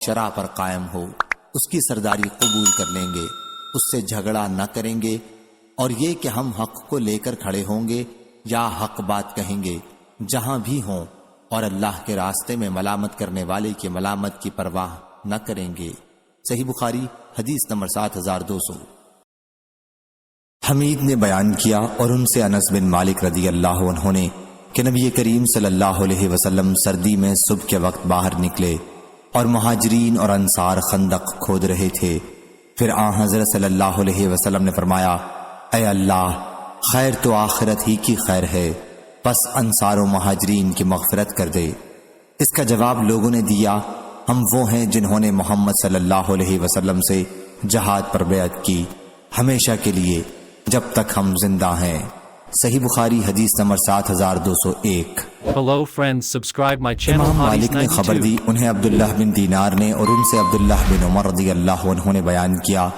شرع پر قائم ہو، اس کی سرداری قبول کر لیں گے، اس سے جھگڑا نہ کریں گے، اور یہ کہ ہم حق کو لے کر کھڑے ہوں گے یا حق بات کہیں گے جہاں بھی ہوں، اور اللہ کے راستے میں ملامت کرنے والے کی ملامت کی پرواہ نہ کریں گے۔ صحیح بخاری حدیث نمبر 7200۔ حمید نے بیان کیا اور ان سے انس بن مالک رضی اللہ عنہ نے کہ نبی کریم صلی اللہ علیہ وسلم سردی میں صبح کے وقت باہر نکلے اور مہاجرین اور انصار خندق کھود رہے تھے۔ پھر حضرت صلی اللہ علیہ وسلم نے فرمایا، اے اللہ، خیر تو آخرت ہی کی خیر ہے، پس انصار و مہاجرین کی مغفرت کر دے۔ اس کا جواب لوگوں نے دیا، ہم وہ ہیں جنہوں نے محمد صلی اللہ علیہ وسلم سے جہاد پر بیعت کی، ہمیشہ کے لیے جب تک ہم زندہ ہیں۔ صحیح بخاری حدیث number 7201۔ Hello friends, subscribe my channel. امام مالک نے خبر دی، انہیں عبداللہ بن دینار نے اور ان سے عبداللہ بن عمر رضی اللہ عنہ نے بیان کیا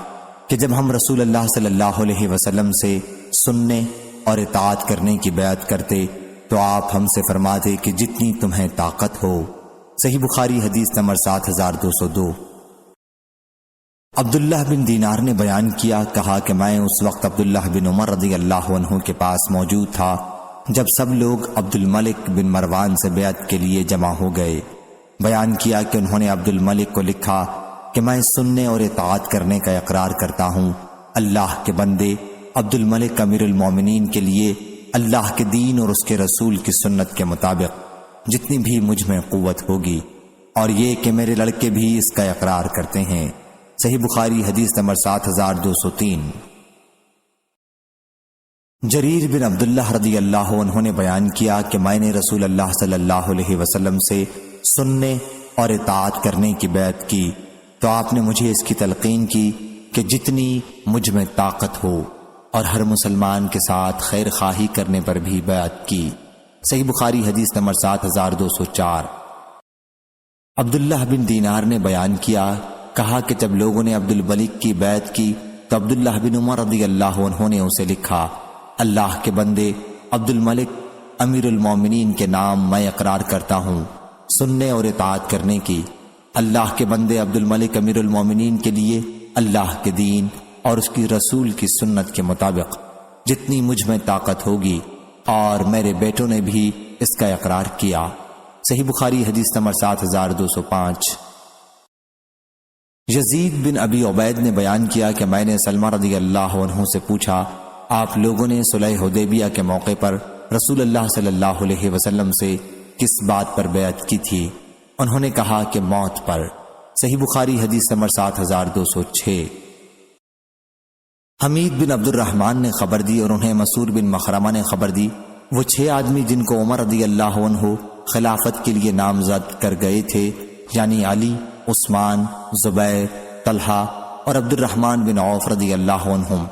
کہ جب ہم رسول اللہ صلی اللہ علیہ وسلم سے سننے اور اطاعت کرنے کی بیعت کرتے تو آپ ہم سے فرماتے کہ جتنی تمہیں طاقت ہو۔ صحیح بخاری حدیث نمبر 7202۔ عبداللہ بن دینار نے بیان کیا، کہا کہ میں اس وقت عبداللہ بن عمر رضی اللہ عنہ کے پاس موجود تھا جب سب لوگ عبد الملک بن مروان سے بیعت کے لیے جمع ہو گئے۔ بیان کیا کہ انہوں نے عبد الملک کو لکھا کہ میں سننے اور اطاعت کرنے کا اقرار کرتا ہوں، اللہ کے بندے عبد الملک امیر المومنین کے لیے اللہ کے دین اور اس کے رسول کی سنت کے مطابق جتنی بھی مجھ میں قوت ہوگی، اور یہ کہ میرے لڑکے بھی اس کا اقرار کرتے ہیں۔ صحیح بخاری حدیث نمبر 7203۔ جریر بن عبداللہ رضی اللہ عنہ نے بیان کیا کہ میں نے رسول اللہ صلی اللہ علیہ وسلم سے سننے اور اطاعت کرنے کی بیعت کی تو آپ نے مجھے اس کی تلقین کی کہ جتنی مجھ میں طاقت ہو، اور ہر مسلمان کے ساتھ خیر خواہی کرنے پر بھی بیعت کی۔ صحیح بخاری حدیث نمبر 7204۔ عبداللہ بن دینار نے بیان کیا، کہا کہ جب لوگوں نے عبد الملک کی بیعت کی تو عبداللہ بن عمر رضی اللہ عنہ نے اسے لکھا، اللہ کے بندے عبد الملک امیر المومنین کے نام میں اقرار کرتا ہوں سننے اور اطاعت کرنے کی، اللہ کے بندے عبد الملک امیر المومنین کے لیے اللہ کے دین اور اس کی رسول کی سنت کے مطابق جتنی مجھ میں طاقت ہوگی، اور میرے بیٹوں نے بھی اس کا اقرار کیا۔ صحیح بخاری حدیث نمبر 7205۔ یزید بن ابی عبید نے بیان کیا کہ میں نے سلمہ رضی اللہ عنہ سے پوچھا، آپ لوگوں نے صلح حدیبیہ کے موقع پر رسول اللہ صلی اللہ علیہ وسلم سے کس بات پر بیعت کی تھی؟ انہوں نے کہا کہ موت پر۔ صحیح بخاری حدیث نمبر 7206۔ حمید بن عبد الرحمن نے خبر دی اور انہیں مسعود بن مخرمہ نے خبر دی، وہ 6 آدمی جن کو عمر رضی اللہ عنہ خلافت کے لیے نامزد کر گئے تھے، یعنی علی، عثمان، زبیر، طلحہ اور عبد الرحمن بن عوف رضی اللہ عنہم،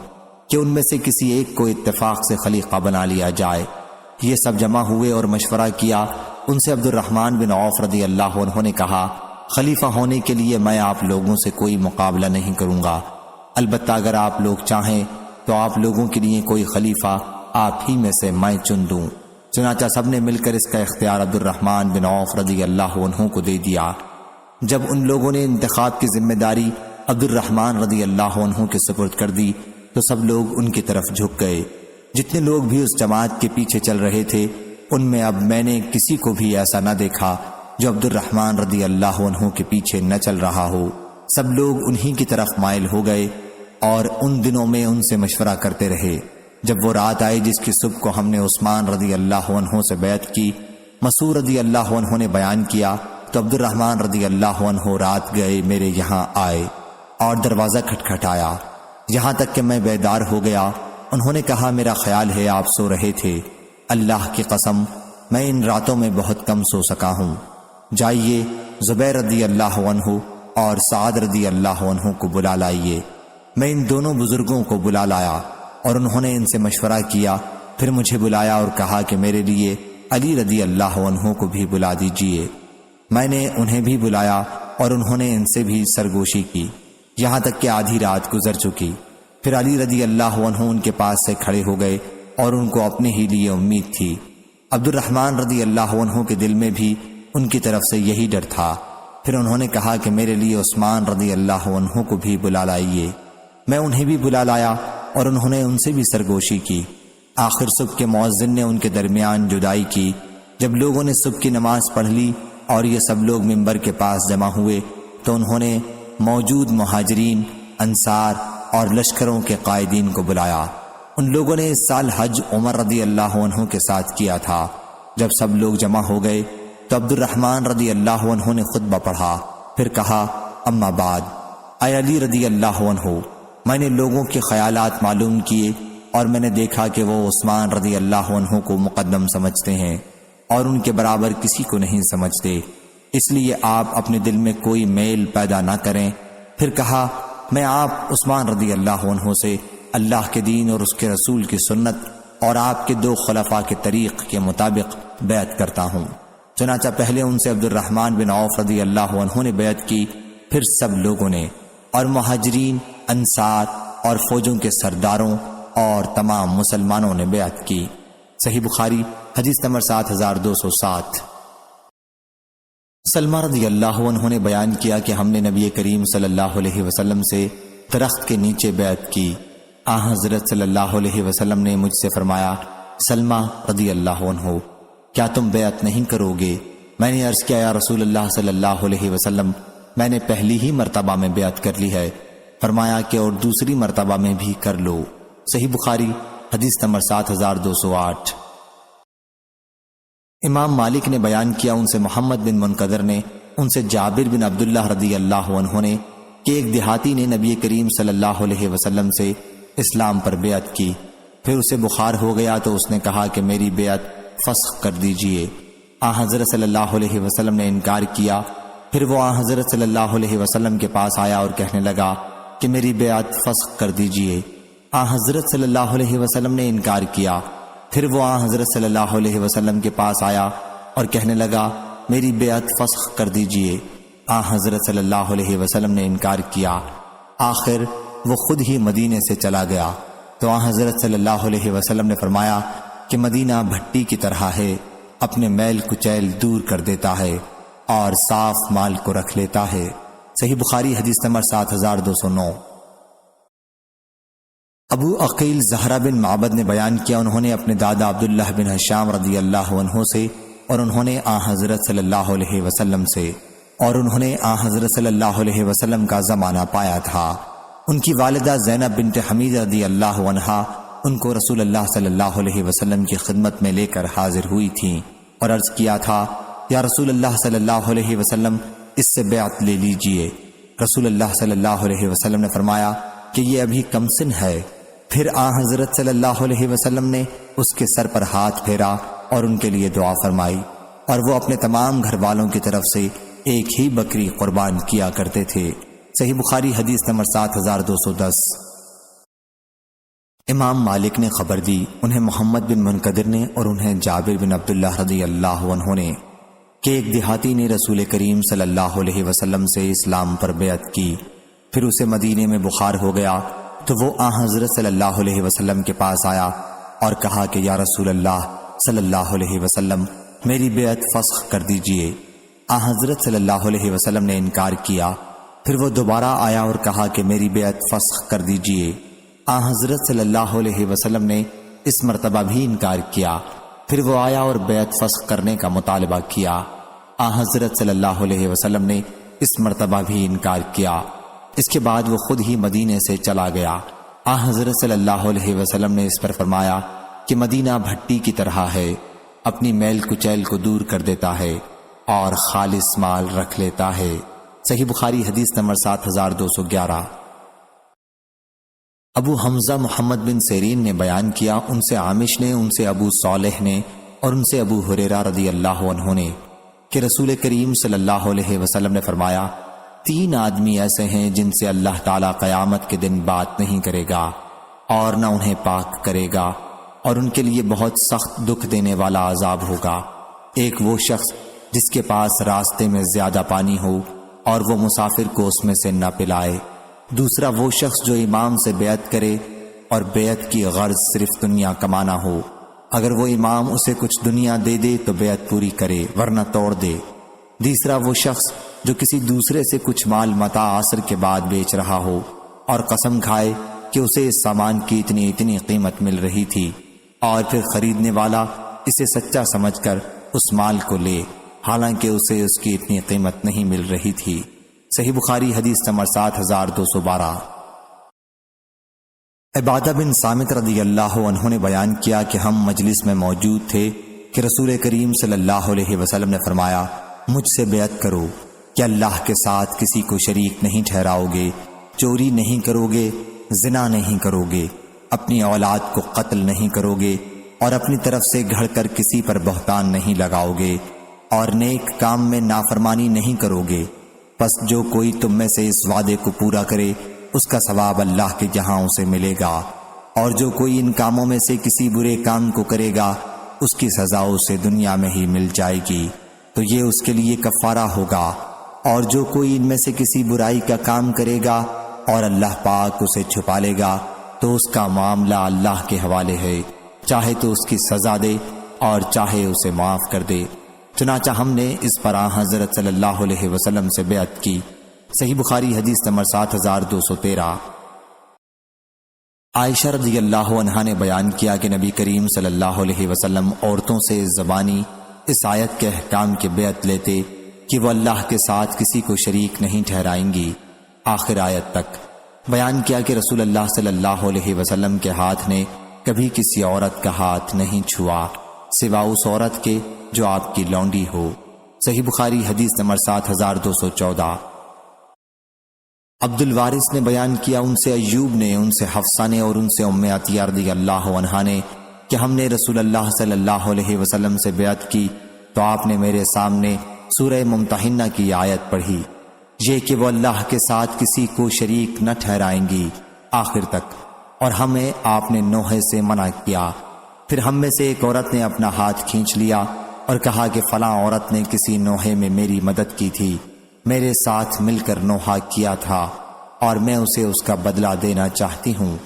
کہ ان میں سے کسی ایک کو اتفاق سے خلیفہ بنا لیا جائے۔ یہ سب جمع ہوئے اور مشورہ کیا۔ ان سے عبد الرحمن بن عوف رضی اللہ عنہ نے کہا، خلیفہ ہونے کے لیے میں آپ لوگوں سے کوئی مقابلہ نہیں کروں گا، البتہ اگر آپ لوگ چاہیں تو آپ لوگوں کے لیے کوئی خلیفہ آپ ہی میں سے میں چن دوں۔ چنانچہ سب نے مل کر اس کا اختیار عبد الرحمن بن عوف رضی اللہ عنہ کو دے دیا۔ جب ان لوگوں نے انتخاب کی ذمہ داری عبد الرحمن رضی اللہ عنہ کے سپرد کر دی تو سب لوگ ان کی طرف جھک گئے۔ جتنے لوگ بھی اس جماعت کے پیچھے چل رہے تھے ان میں اب میں نے کسی کو بھی ایسا نہ دیکھا جو عبد الرحمن رضی اللہ عنہ کے پیچھے نہ چل رہا ہو۔ سب لوگ انہی کی طرف مائل ہو گئے اور ان دنوں میں ان سے مشورہ کرتے رہے۔ جب وہ رات آئی جس کی صبح کو ہم نے عثمان رضی اللہ عنہ سے بیعت کی، مسعود رضی اللہ عنہ نے بیان کیا تو عبد الرحمن رضی اللہ عنہ رات گئے میرے یہاں آئے اور دروازہ کھٹکھٹایا، یہاں تک کہ میں بیدار ہو گیا۔ انہوں نے کہا، میرا خیال ہے آپ سو رہے تھے، اللہ کی قسم میں ان راتوں میں بہت کم سو سکا ہوں، جائیے زبیر رضی اللہ عنہ اور سعد رضی اللہ عنہ کو بلا لائیے۔ میں ان دونوں بزرگوں کو بلا لایا اور انہوں نے ان سے مشورہ کیا، پھر مجھے بلایا اور کہا کہ میرے لیے علی رضی اللہ عنہ کو بھی بلا دیجیے۔ میں نے انہیں بھی بلایا اور انہوں نے ان سے بھی سرگوشی کی، یہاں تک کہ آدھی رات گزر چکی۔ پھر علی رضی اللہ عنہ ان کے پاس سے کھڑے ہو گئے اور ان کو اپنے ہی لیے امید تھی۔ عبد الرحمن رضی اللہ عنہ کے دل میں بھی ان کی طرف سے یہی ڈر تھا۔ پھر انہوں نے کہا کہ میرے لیے عثمان رضی اللہ عنہ کو بھی بلا لائیے۔ میں انہیں بھی بلا لایا اور انہوں نے ان سے بھی سرگوشی کی۔ آخر صبح کے مؤذن نے ان کے درمیان جدائی کی۔ جب لوگوں نے صبح کی نماز پڑھ لی اور یہ سب لوگ ممبر کے پاس جمع ہوئے تو انہوں نے موجود مہاجرین، انصار اور لشکروں کے قائدین کو بلایا۔ ان لوگوں نے اس سال حج عمر رضی اللہ عنہ کے ساتھ کیا تھا۔ جب سب لوگ جمع ہو گئے تو عبد الرحمن رضی اللہ عنہ نے خطبہ پڑھا، پھر کہا اما بعد، اے علی رضی اللہ عنہ، میں نے لوگوں کے خیالات معلوم کیے اور میں نے دیکھا کہ وہ عثمان رضی اللہ عنہ کو مقدم سمجھتے ہیں اور ان کے برابر کسی کو نہیں سمجھتے، اس لیے آپ اپنے دل میں کوئی میل پیدا نہ کریں۔ پھر کہا میں آپ عثمان رضی اللہ عنہ سے اللہ کے دین اور اس کے رسول کی سنت اور آپ کے 2 خلفاء کے طریق کے مطابق بیعت کرتا ہوں۔ چنانچہ پہلے ان سے عبد الرحمن بن عوف رضی اللہ عنہ نے بیعت کی، پھر سب لوگوں نے، اور مہاجرین، انصار اور فوجوں کے سرداروں اور تمام مسلمانوں نے بیعت کی۔ صحیح بخاری حدیث نمبر 7207۔ سلمہ رضی اللہ عنہ نے بیان کیا کہ ہم نے نبی کریم صلی اللہ علیہ وسلم سے درخت کے نیچے بیعت کی۔ حضرت صلی اللہ علیہ وسلم نے مجھ سے فرمایا سلمہ رضی اللہ عنہ، کیا تم بیعت نہیں کرو گے؟ میں نے عرض کیا یا رسول اللہ صلی اللہ علیہ وسلم، میں نے پہلی ہی مرتبہ میں بیعت کر لی ہے۔ فرمایا کہ اور دوسری مرتبہ میں بھی کر لو۔ صحیح بخاری حدیث نمبر 7208۔ امام مالک نے بیان کیا ان سے محمد بن منقدر نے ان سے جابر بن عبداللہ رضی اللہ عنہ نے کہ ایک دیہاتی نے نبی کریم صلی اللہ علیہ وسلم سے اسلام پر بیعت کی، پھر اسے بخار ہو گیا تو اس نے کہا کہ میری بیعت فسخ کر دیجئے۔ حضرت صلی اللہ علیہ وسلم نے انکار کیا، پھر وہ حضرت صلی اللہ علیہ وسلم کے پاس آیا اور کہنے لگا کہ میری بیعت فسخ کر دیجئے۔ حضرت صلی اللہ علیہ وسلم نے انکار کیا، پھر وہ حضرت صلی اللہ علیہ وسلم کے پاس آیا اور کہنے لگا میری بیعت فسخ کر دیجئے۔ حضرت صلی اللہ علیہ وسلم نے انکار کیا۔ آخر وہ خود ہی مدینے سے چلا گیا تو حضرت صلی اللہ علیہ وسلم نے فرمایا کہ مدینہ بھٹی کی طرح ہے، اپنے میل کچیل دور کر دیتا ہے اور صاف مال کو رکھ لیتا ہے۔ صحیح بخاری حدیث نمبر 7209۔ ابو عقیل زہرہ بن معبد نے بیان کیا، انہوں نے اپنے دادا عبداللہ بن حشام رضی اللہ عنہ سے اور انہوں نے حضرت صلی اللہ علیہ وسلم سے اور انہوں نے حضرت صلی اللہ علیہ وسلم کا زمانہ پایا تھا۔ ان کی والدہ زینب بنت حمید رضی اللہ عنہا ان کو رسول اللہ صلی اللہ علیہ وسلم کی خدمت میں لے کر حاضر ہوئی تھیں اور عرض کیا تھا یا رسول اللہ صلی اللہ علیہ وسلم اس سے بیعت لے لیجئے۔ رسول اللہ صلی اللہ علیہ وسلم نے فرمایا کہ یہ ابھی کم سن ہے۔ پھر حضرت صلی اللہ علیہ وسلم نے اس کے سر پر ہاتھ پھیرا اور ان کے لیے دعا فرمائی، اور وہ اپنے تمام گھر والوں کی طرف سے ایک ہی بکری قربان کیا کرتے تھے۔ صحیح بخاری حدیث نمبر 7210۔ امام مالک نے خبر دی، انہیں محمد بن منقدر نے اور انہیں جابر بن عبداللہ رضی اللہ عنہ نے کہ ایک دیہاتی نے رسول کریم صلی اللہ علیہ وسلم سے اسلام پر بیعت کی، پھر اسے مدینے میں بخار ہو گیا تو وہ حضرت صلی اللہ علیہ وسلم کے پاس آیا اور کہا کہ یا رسول اللہ صلی اللہ علیہ وسلم میری بیعت فسخ کر دیجئے۔ حضرت صلی اللہ علیہ وسلم نے انکار کیا، پھر وہ دوبارہ آیا اور کہا کہ میری بیعت فسخ کر دیجئے۔ حضرت صلی اللہ علیہ وسلم نے اس مرتبہ بھی انکار کیا، پھر وہ آیا اور بیعت فسخ کرنے کا مطالبہ کیا۔ حضرت صلی اللہ علیہ وسلم نے اس مرتبہ بھی انکار کیا۔ اس کے بعد وہ خود ہی مدینے سے چلا گیا۔ حضرت صلی اللہ علیہ وسلم نے اس پر فرمایا کہ مدینہ بھٹی کی طرح ہے، اپنی میل کچیل کو دور کر دیتا ہے اور خالص مال رکھ لیتا ہے۔ صحیح بخاری حدیث نمبر 7211۔ ابو حمزہ محمد بن سیرین نے بیان کیا، ان سے عامش نے، ان سے ابو صالح نے اور ان سے ابو ہریرہ رضی اللہ عنہ نے کہ رسول کریم صلی اللہ علیہ وسلم نے فرمایا 3 آدمی ایسے ہیں جن سے اللہ تعالیٰ قیامت کے دن بات نہیں کرے گا اور نہ انہیں پاک کرے گا، اور ان کے لیے بہت سخت دکھ دینے والا عذاب ہوگا۔ ایک وہ شخص جس کے پاس راستے میں زیادہ پانی ہو اور وہ مسافر کو اس میں سے نہ پلائے۔ دوسرا وہ شخص جو امام سے بیعت کرے اور بیعت کی غرض صرف دنیا کمانا ہو، اگر وہ امام اسے کچھ دنیا دے دے تو بیعت پوری کرے ورنہ توڑ دے۔ تیسرا وہ شخص جو کسی دوسرے سے کچھ مال متاع عصر کے بعد بیچ رہا ہو اور قسم کھائے کہ اسے اس سامان کی اتنی قیمت مل رہی تھی، اور پھر خریدنے والا اسے سچا سمجھ کر اس مال کو لے حالانکہ اسے اس کی اتنی قیمت نہیں مل رہی تھی۔ صحیح بخاری حدیث نمبر 7212۔ عبادہ بن صامت رضی اللہ عنہ نے بیان کیا کہ ہم مجلس میں موجود تھے کہ رسول کریم صلی اللہ علیہ وسلم نے فرمایا، مجھ سے بیعت کرو کہ اللہ کے ساتھ کسی کو شریک نہیں ٹھہراؤ گے، چوری نہیں کرو گے، زنا نہیں کرو گے، اپنی اولاد کو قتل نہیں کرو گے، اور اپنی طرف سے گھڑ کر کسی پر بہتان نہیں لگاؤ گے، اور نیک کام میں نافرمانی نہیں کرو گے۔ پس جو کوئی تم میں سے اس وعدے کو پورا کرے اس کا ثواب اللہ کے جہاں اسے ملے گا، اور جو کوئی ان کاموں میں سے کسی برے کام کو کرے گا اس کی سزا اسے دنیا میں ہی مل جائے گی، تو یہ اس کے لیے کفارہ ہوگا۔ اور جو کوئی ان میں سے کسی برائی کا کام کرے گا اور اللہ پاک اسے چھپا لے گا تو اس کا معاملہ اللہ کے حوالے ہے، چاہے تو اس کی سزا دے اور چاہے اسے معاف کر دے۔ چنانچہ ہم نے اس پر حضرت صلی اللہ علیہ وسلم سے بیعت کی۔ صحیح بخاری حدیث نمبر 7213۔ عائشہ رضی اللہ عنہا نے بیان کیا کہ نبی کریم صلی اللہ علیہ وسلم عورتوں سے زبانی اس آیت کے احکام کے بیعت لیتے کہ وہ اللہ کے ساتھ کسی کو شریک نہیں ٹھہرائیں گی، آخر آیت تک۔ بیان کیا کہ رسول اللہ صلی اللہ علیہ وسلم کے ہاتھ نے کبھی کسی عورت کا ہاتھ نہیں چھوا سوا اس عورت کے جو آپ کی لونڈی ہو۔ صحیح بخاری حدیث نمبر 7214۔ عبد الوارث نے بیان کیا، ان سے ایوب نے، ان سے حفصہ نے اور ان سے ام عطیہ رضی اللہ عنہا نے کہ ہم نے رسول اللہ صلی اللہ علیہ وسلم سے بیعت کی تو آپ نے میرے سامنے سورہ ممتحنہ کی آیت پڑھی، یہ کہ وہ اللہ کے ساتھ کسی کو شریک نہ ٹھہرائیں گی، آخر تک، اور ہمیں آپ نے نوحے سے منع کیا۔ پھر ہم میں سے ایک عورت نے اپنا ہاتھ کھینچ لیا اور کہا کہ فلاں عورت نے کسی نوحے میں میری مدد کی تھی، میرے ساتھ مل کر نوحہ کیا تھا اور میں اسے اس کا بدلہ دینا چاہتی ہوں۔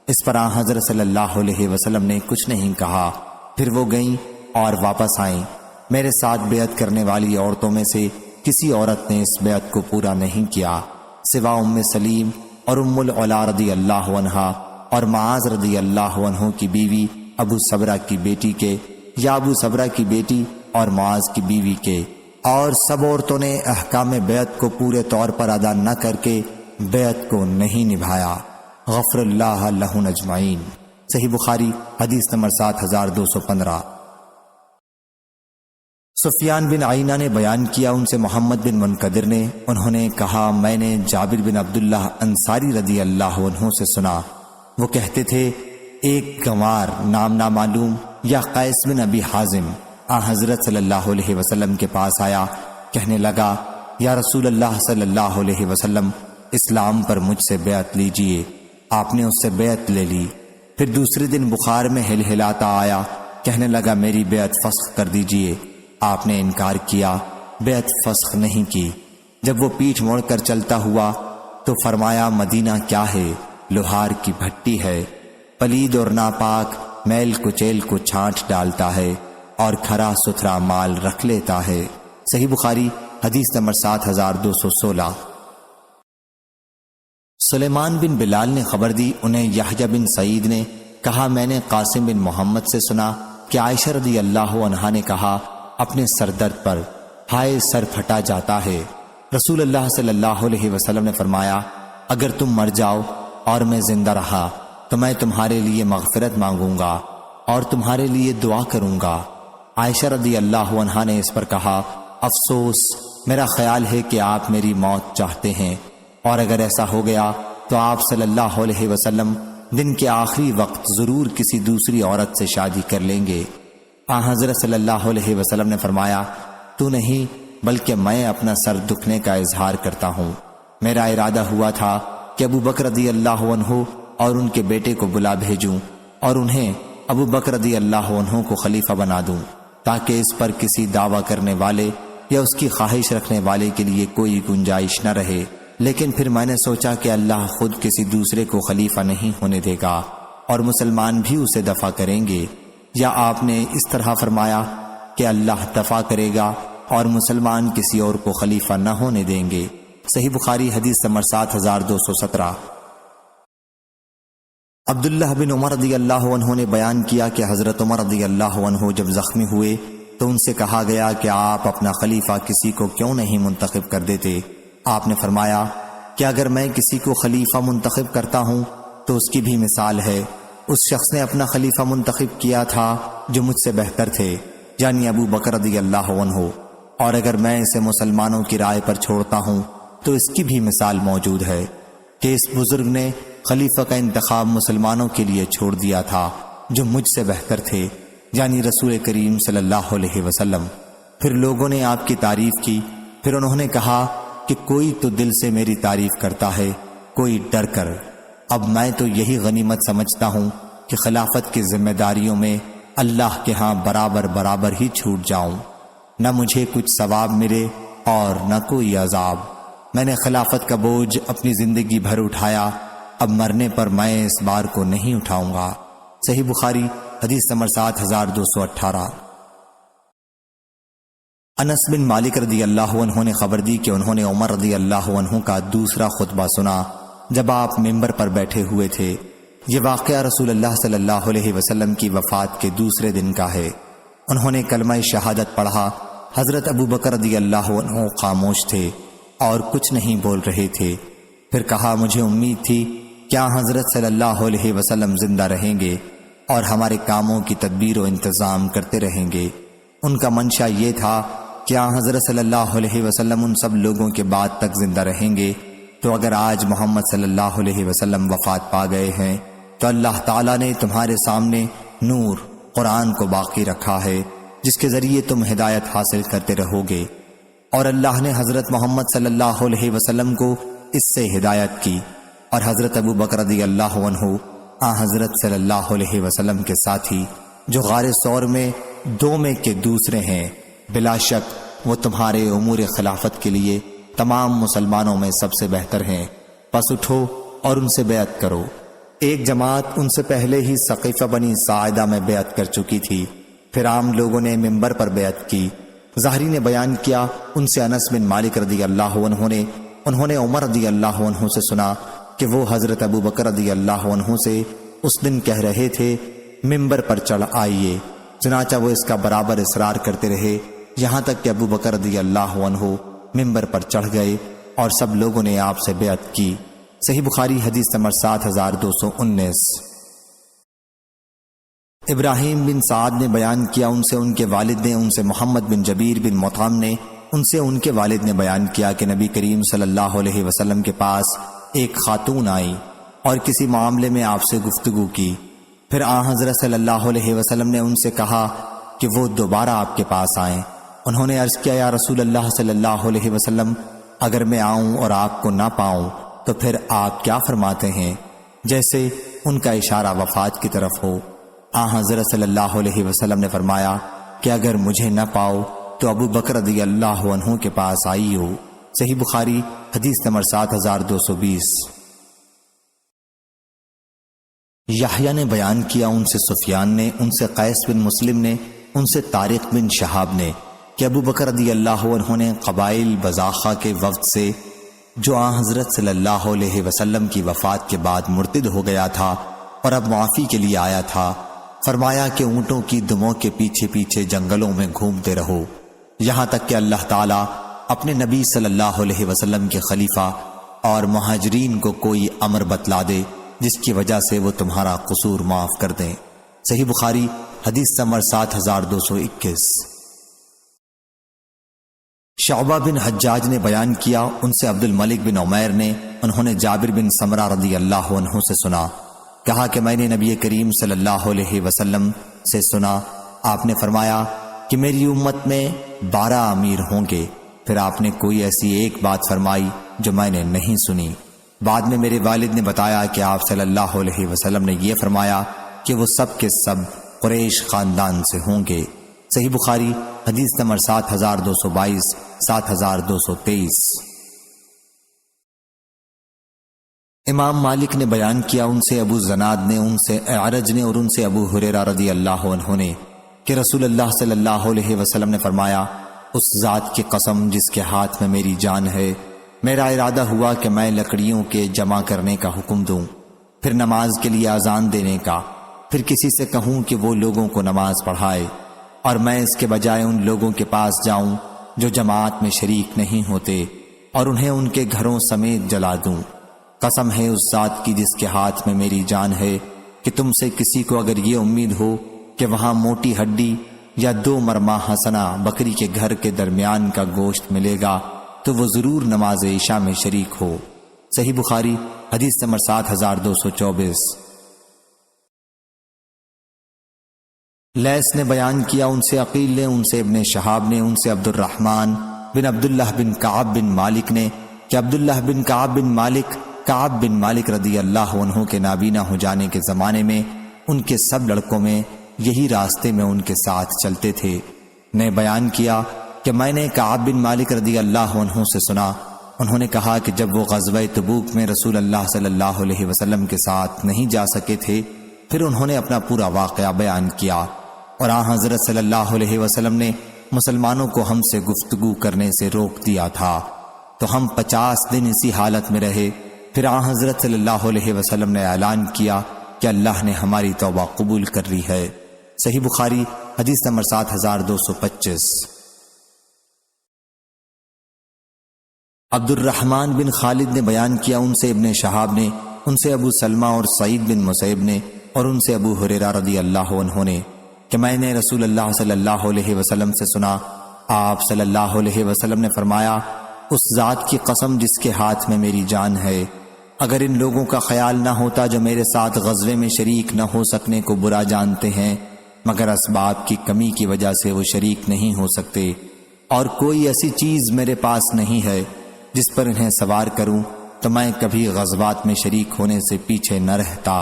اس پر حضرت صلی اللہ علیہ وسلم نے کچھ نہیں کہا۔ پھر وہ گئیں اور واپس آئیں۔ میرے ساتھ بیعت کرنے والی عورتوں میں سے کسی عورت نے اس بیعت کو پورا نہیں کیا سوا ام سلیم اور ام العلا رضی اللہ عنہا اور معاذ رضی اللہ عنہ کی بیوی ابو صبرہ کی بیٹی کے، یا ابو صبرہ کی بیٹی اور معاذ کی بیوی کے، اور سب عورتوں نے احکام بیعت کو پورے طور پر ادا نہ کر کے بیعت کو نہیں نبھایا۔ غفر اللہ لہن اجمعین۔ صحیح بخاری حدیث نمبر 7215۔ سفیان بن عینہ نے بیان کیا، ان سے محمد بن منقدر نے، انہوں نے کہا میں نے جابر بن عبداللہ انصاری رضی اللہ عنہ سے سنا، وہ کہتے تھے ایک گنوار نام نامعلوم یا قیس بن ابی حازم حضرت صلی اللہ علیہ وسلم کے پاس آیا، کہنے لگا یا رسول اللہ صلی اللہ علیہ وسلم، اسلام پر مجھ سے بیعت لیجئے۔ آپ نے اس سے بیعت لے لی۔ پھر دوسرے دن بخار میں ہلہلاتا آیا، کہنے لگا میری بیعت فسخ کر دیجئے۔ آپ نے انکار کیا، بیعت فسخ نہیں کی۔ جب وہ پیٹھ موڑ کر چلتا ہوا تو فرمایا مدینہ کیا ہے؟ لوہار کی بھٹی ہے، پلید اور ناپاک میل کچیل کو چھانٹ ڈالتا ہے اور کھرا ستھرا مال رکھ لیتا ہے۔ صحیح بخاری حدیث نمبر 7216۔ سلیمان بن بلال نے خبر دی، انہیں یحییٰ بن سعید نے کہا میں نے قاسم بن محمد سے سنا کہ عائشہ رضی اللہ عنہا نے کہا اپنے سر درد پر ہائے سر پھٹا جاتا ہے۔ رسول اللہ صلی اللہ علیہ وسلم نے فرمایا اگر تم مر جاؤ اور میں زندہ رہا تو میں تمہارے لیے مغفرت مانگوں گا اور تمہارے لیے دعا کروں گا۔ عائشہ رضی اللہ عنہا نے اس پر کہا افسوس، میرا خیال ہے کہ آپ میری موت چاہتے ہیں، اور اگر ایسا ہو گیا تو آپ صلی اللہ علیہ وسلم دن کے آخری وقت ضرور کسی دوسری عورت سے شادی کر لیں گے۔ حضرت صلی اللہ علیہ وسلم نے فرمایا تو نہیں بلکہ میں اپنا سر دکھنے کا اظہار کرتا ہوں۔ میرا ارادہ ہوا تھا کہ ابو بکر رضی اللہ عنہ اور ان کے بیٹے کو بلا بھیجوں اور انہیں ابو بکر رضی اللہ عنہ کو خلیفہ بنا دوں تاکہ اس پر کسی دعویٰ کرنے والے یا اس کی خواہش رکھنے والے کے لیے کوئی گنجائش نہ رہے، لیکن پھر میں نے سوچا کہ اللہ خود کسی دوسرے کو خلیفہ نہیں ہونے دے گا اور مسلمان بھی اسے دفع کریں گے، یا آپ نے اس طرح فرمایا کہ اللہ دفع کرے گا اور مسلمان کسی اور کو خلیفہ نہ ہونے دیں گے۔ صحیح بخاری حدیث نمبر 7217۔ عبداللہ بن عمر رضی اللہ عنہ نے بیان کیا کہ حضرت عمر رضی اللہ عنہ جب زخمی ہوئے تو ان سے کہا گیا کہ آپ اپنا خلیفہ کسی کو کیوں نہیں منتخب کر دیتے؟ آپ نے فرمایا کہ اگر میں کسی کو خلیفہ منتخب کرتا ہوں تو اس کی بھی مثال ہے، اس شخص نے اپنا خلیفہ منتخب کیا تھا جو مجھ سے بہتر تھے، یعنی ابو بکر رضی اللہ عنہ، اور اگر میں اسے مسلمانوں کی رائے پر چھوڑتا ہوں تو اس کی بھی مثال موجود ہے کہ اس بزرگ نے خلیفہ کا انتخاب مسلمانوں کے لیے چھوڑ دیا تھا جو مجھ سے بہتر تھے، یعنی رسول کریم صلی اللہ علیہ وسلم۔ پھر لوگوں نے آپ کی تعریف کی، پھر انہوں نے کہا کہ کوئی تو دل سے میری تعریف کرتا ہے، کوئی ڈر کر۔ اب میں تو یہی غنیمت سمجھتا ہوں کہ خلافت کی ذمہ داریوں میں اللہ کے ہاں برابر برابر ہی چھوٹ جاؤں، نہ مجھے کچھ ثواب ملے اور نہ کوئی عذاب۔ میں نے خلافت کا بوجھ اپنی زندگی بھر اٹھایا، اب مرنے پر میں اس بار کو نہیں اٹھاؤں گا۔ صحیح بخاری حدیث نمبر 7218۔ انس بن مالک رضی اللہ عنہ نے خبر دی کہ انہوں نے عمر رضی اللہ عنہ کا دوسرا خطبہ سنا جب آپ ممبر پر بیٹھے ہوئے تھے۔ یہ واقعہ رسول اللہ صلی اللہ علیہ وسلم کی وفات کے دوسرے دن کا ہے۔ انہوں نے کلمہ شہادت پڑھا۔ حضرت ابو بکر رضی اللہ عنہ خاموش تھے اور کچھ نہیں بول رہے تھے۔ پھر کہا مجھے امید تھی کیا حضرت صلی اللہ علیہ وسلم زندہ رہیں گے اور ہمارے کاموں کی تدبیر و انتظام کرتے رہیں گے۔ ان کا منشا یہ تھا کیا حضرت صلی اللہ علیہ وسلم ان سب لوگوں کے بعد تک زندہ رہیں گے، تو اگر آج محمد صلی اللہ علیہ وسلم وفات پا گئے ہیں تو اللہ تعالیٰ نے تمہارے سامنے نور قرآن کو باقی رکھا ہے جس کے ذریعے تم ہدایت حاصل کرتے رہو گے، اور اللہ نے حضرت محمد صلی اللہ علیہ وسلم کو اس سے ہدایت کی، اور حضرت ابو بکر رضی اللہ عنہ حضرت صلی اللہ علیہ وسلم کے ساتھی جو غار ثور میں دو میں کے دوسرے ہیں، بلا شک وہ تمہارے امور خلافت کے لیے تمام مسلمانوں میں سب سے بہتر ہیں، پس اٹھو اور ان سے بیعت کرو۔ ایک جماعت ان سے پہلے ہی سقیفہ بنی ساعدہ میں بیعت کر چکی تھی، پھر عام لوگوں نے ممبر پر بیعت کی۔ ظاہری نے بیان کیا ان سے انس بن مالک رضی اللہ عنہ نے انہوں نے عمر رضی اللہ عنہ سے سنا کہ وہ حضرت ابو بکر رضی اللہ عنہ سے اس دن کہہ رہے تھے ممبر پر چڑھ آئیے، چنانچہ وہ اس کا برابر اصرار کرتے رہے یہاں تک کہ ابو بکر رضی اللہ عنہ ممبر پر چڑھ گئے اور سب لوگوں نے آپ سے بیعت کی۔ صحیح بخاری حدیث نمبر 7219۔ ابراہیم بن سعد نے بیان کیا ان سے ان کے والد نے ان سے محمد بن جبیر بن مطعم نے ان سے ان کے والد نے بیان کیا کہ نبی کریم صلی اللہ علیہ وسلم کے پاس ایک خاتون آئی اور کسی معاملے میں آپ سے گفتگو کی۔ پھر حضرت صلی اللہ علیہ وسلم نے ان سے کہا کہ وہ دوبارہ آپ کے پاس آئیں۔ انہوں نے عرض کیا یا رسول اللہ صلی اللہ علیہ وسلم، اگر میں آؤں اور آپ کو نہ پاؤں تو پھر آپ کیا فرماتے ہیں؟ جیسے ان کا اشارہ وفات کی طرف ہو۔ حضرت صلی اللہ علیہ وسلم نے فرمایا کہ اگر مجھے نہ پاؤ تو ابو بکر رضی اللہ عنہ کے پاس آئی ہو۔ صحیح بخاری حدیث نمبر 7220۔ یحییٰ نے بیان کیا ان سے سفیان نے ان سے قیس بن مسلم نے ان سے طارق بن شہاب نے کہ ابو بکر رضی اللہ عنہ نے قبائل بزاخہ کے وفد سے جو حضرت صلی اللہ علیہ وسلم کی وفات کے بعد مرتد ہو گیا تھا اور اب معافی کے لیے آیا تھا، فرمایا کہ اونٹوں کی دموں کے پیچھے پیچھے جنگلوں میں گھومتے رہو یہاں تک کہ اللہ تعالیٰ اپنے نبی صلی اللہ علیہ وسلم کے خلیفہ اور مہاجرین کو کوئی امر بتلا دے جس کی وجہ سے وہ تمہارا قصور معاف کر دیں۔ صحیح بخاری حدیث نمبر 7221۔ شعبہ بن حجاج نے بیان کیا ان سے عبد الملک بن عمیر نے انہوں نے جابر بن سمرہ رضی اللہ عنہ سے سنا، کہا کہ میں نے نبی کریم صلی اللہ علیہ وسلم سے سنا، آپ نے فرمایا کہ میری امت میں 12 امیر ہوں گے۔ پھر آپ نے کوئی ایسی ایک بات فرمائی جو میں نے نہیں سنی۔ بعد میں میرے والد نے بتایا کہ آپ صلی اللہ علیہ وسلم نے یہ فرمایا کہ وہ سب کے سب قریش خاندان سے ہوں گے۔ صحیح بخاری حدیث نمبر 7222 7223۔ امام مالک نے بیان کیا ان سے ابو زناد نے ان سے اعرج نے اور ان سے ابو ہریرہ رضی اللہ عنہ نے کہ رسول اللہ صلی اللہ علیہ وسلم نے فرمایا اس ذات کی قسم جس کے ہاتھ میں میری جان ہے، میرا ارادہ ہوا کہ میں لکڑیوں کے جمع کرنے کا حکم دوں، پھر نماز کے لیے اذان دینے کا، پھر کسی سے کہوں کہ وہ لوگوں کو نماز پڑھائے، اور میں اس کے بجائے ان لوگوں کے پاس جاؤں جو جماعت میں شریک نہیں ہوتے، اور انہیں ان کے گھروں سمیت جلا دوں۔ قسم ہے اس ذات کی جس کے ہاتھ میں میری جان ہے کہ تم سے کسی کو اگر یہ امید ہو کہ وہاں موٹی ہڈی یا 2 مرمہ حسنہ بکری کے گھر کے درمیان کا گوشت ملے گا تو وہ ضرور نماز عشاء میں شریک ہو۔ صحیح بخاری حدیث نمبر 7224۔ لیث نے بیان کیا، ان سے عقیل نے، ان سے ابن شہاب نے، ان سے عبد الرحمن بن عبداللہ بن کعب بن مالک نے کہ عبداللہ بن کعب بن مالک رضی اللہ عنہ کے نابینا ہو جانے کے زمانے میں ان کے سب لڑکوں میں یہی راستے میں ان کے ساتھ چلتے تھے، نے بیان کیا کہ میں نے کعب بن مالک رضی اللہ عنہ سے سنا، انہوں نے کہا کہ جب وہ غزوہ تبوک میں رسول اللہ صلی اللہ علیہ وسلم کے ساتھ نہیں جا سکے تھے، پھر انہوں نے اپنا پورا واقعہ بیان کیا، اور آن حضرت صلی اللہ علیہ وسلم نے مسلمانوں کو ہم سے گفتگو کرنے سے روک دیا تھا، تو ہم 50 دن اسی حالت میں رہے، پھر آن حضرت صلی اللہ علیہ وسلم نے اعلان کیا کہ اللہ نے ہماری توبہ قبول کر لی ہے۔ صحیح بخاری حدیث نمبر 7225۔ عبد الرحمن بن خالد نے بیان کیا، ان سے ابن شہاب نے، ان سے ابو سلمہ اور سعید بن مسیب نے، اور ان سے ابو ہریرہ رضی اللہ عنہ نے کہ میں نے رسول اللہ صلی اللہ علیہ وسلم سے سنا، آپ صلی اللہ علیہ وسلم نے فرمایا، اس ذات کی قسم جس کے ہاتھ میں میری جان ہے، اگر ان لوگوں کا خیال نہ ہوتا جو میرے ساتھ غزوے میں شریک نہ ہو سکنے کو برا جانتے ہیں، مگر اسباب کی کمی کی وجہ سے وہ شریک نہیں ہو سکتے، اور کوئی ایسی چیز میرے پاس نہیں ہے جس پر انہیں سوار کروں، تو میں کبھی غزوات میں شریک ہونے سے پیچھے نہ رہتا۔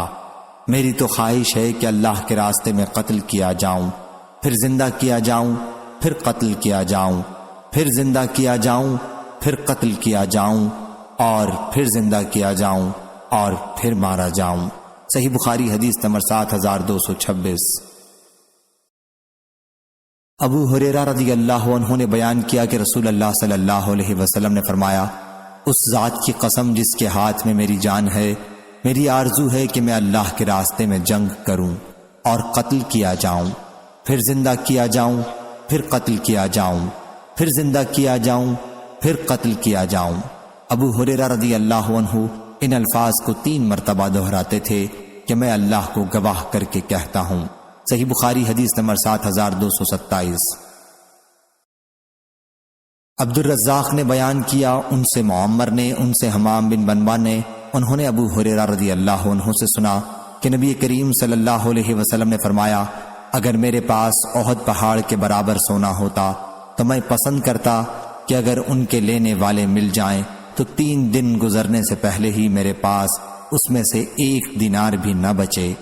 میری تو خواہش ہے کہ اللہ کے راستے میں قتل کیا جاؤں، پھر زندہ کیا جاؤں، پھر قتل کیا جاؤں، پھر زندہ کیا جاؤں، پھر قتل کیا جاؤں، اور پھر زندہ کیا جاؤں، اور پھر مارا جاؤں۔ صحیح بخاری حدیث نمبر 7226۔ ابو ہریرہ رضی اللہ عنہ نے بیان کیا کہ رسول اللہ صلی اللہ علیہ وسلم نے فرمایا، اس ذات کی قسم جس کے ہاتھ میں میری جان ہے، میری آرزو ہے کہ میں اللہ کے راستے میں جنگ کروں اور قتل کیا جاؤں، پھر زندہ کیا جاؤں، پھر قتل کیا جاؤں، پھر زندہ کیا جاؤں، پھر قتل کیا جاؤں۔ ابو ہریرہ رضی اللہ عنہ ان الفاظ کو 3 مرتبہ دہراتے تھے کہ میں اللہ کو گواہ کر کے کہتا ہوں۔ صحیح بخاری حدیث نمبر 7227۔ عبد الرزاق نے بیان کیا، ان سے معمر نے، ان سے حمام بن بنبا نے، انہوں نے ابو ہریرہ رضی اللہ عنہ سے سنا کہ نبی کریم صلی اللہ علیہ وسلم نے فرمایا، اگر میرے پاس احد پہاڑ کے برابر سونا ہوتا تو میں پسند کرتا کہ اگر ان کے لینے والے مل جائیں تو 3 دن گزرنے سے پہلے ہی میرے پاس اس میں سے 1 دینار بھی نہ بچے،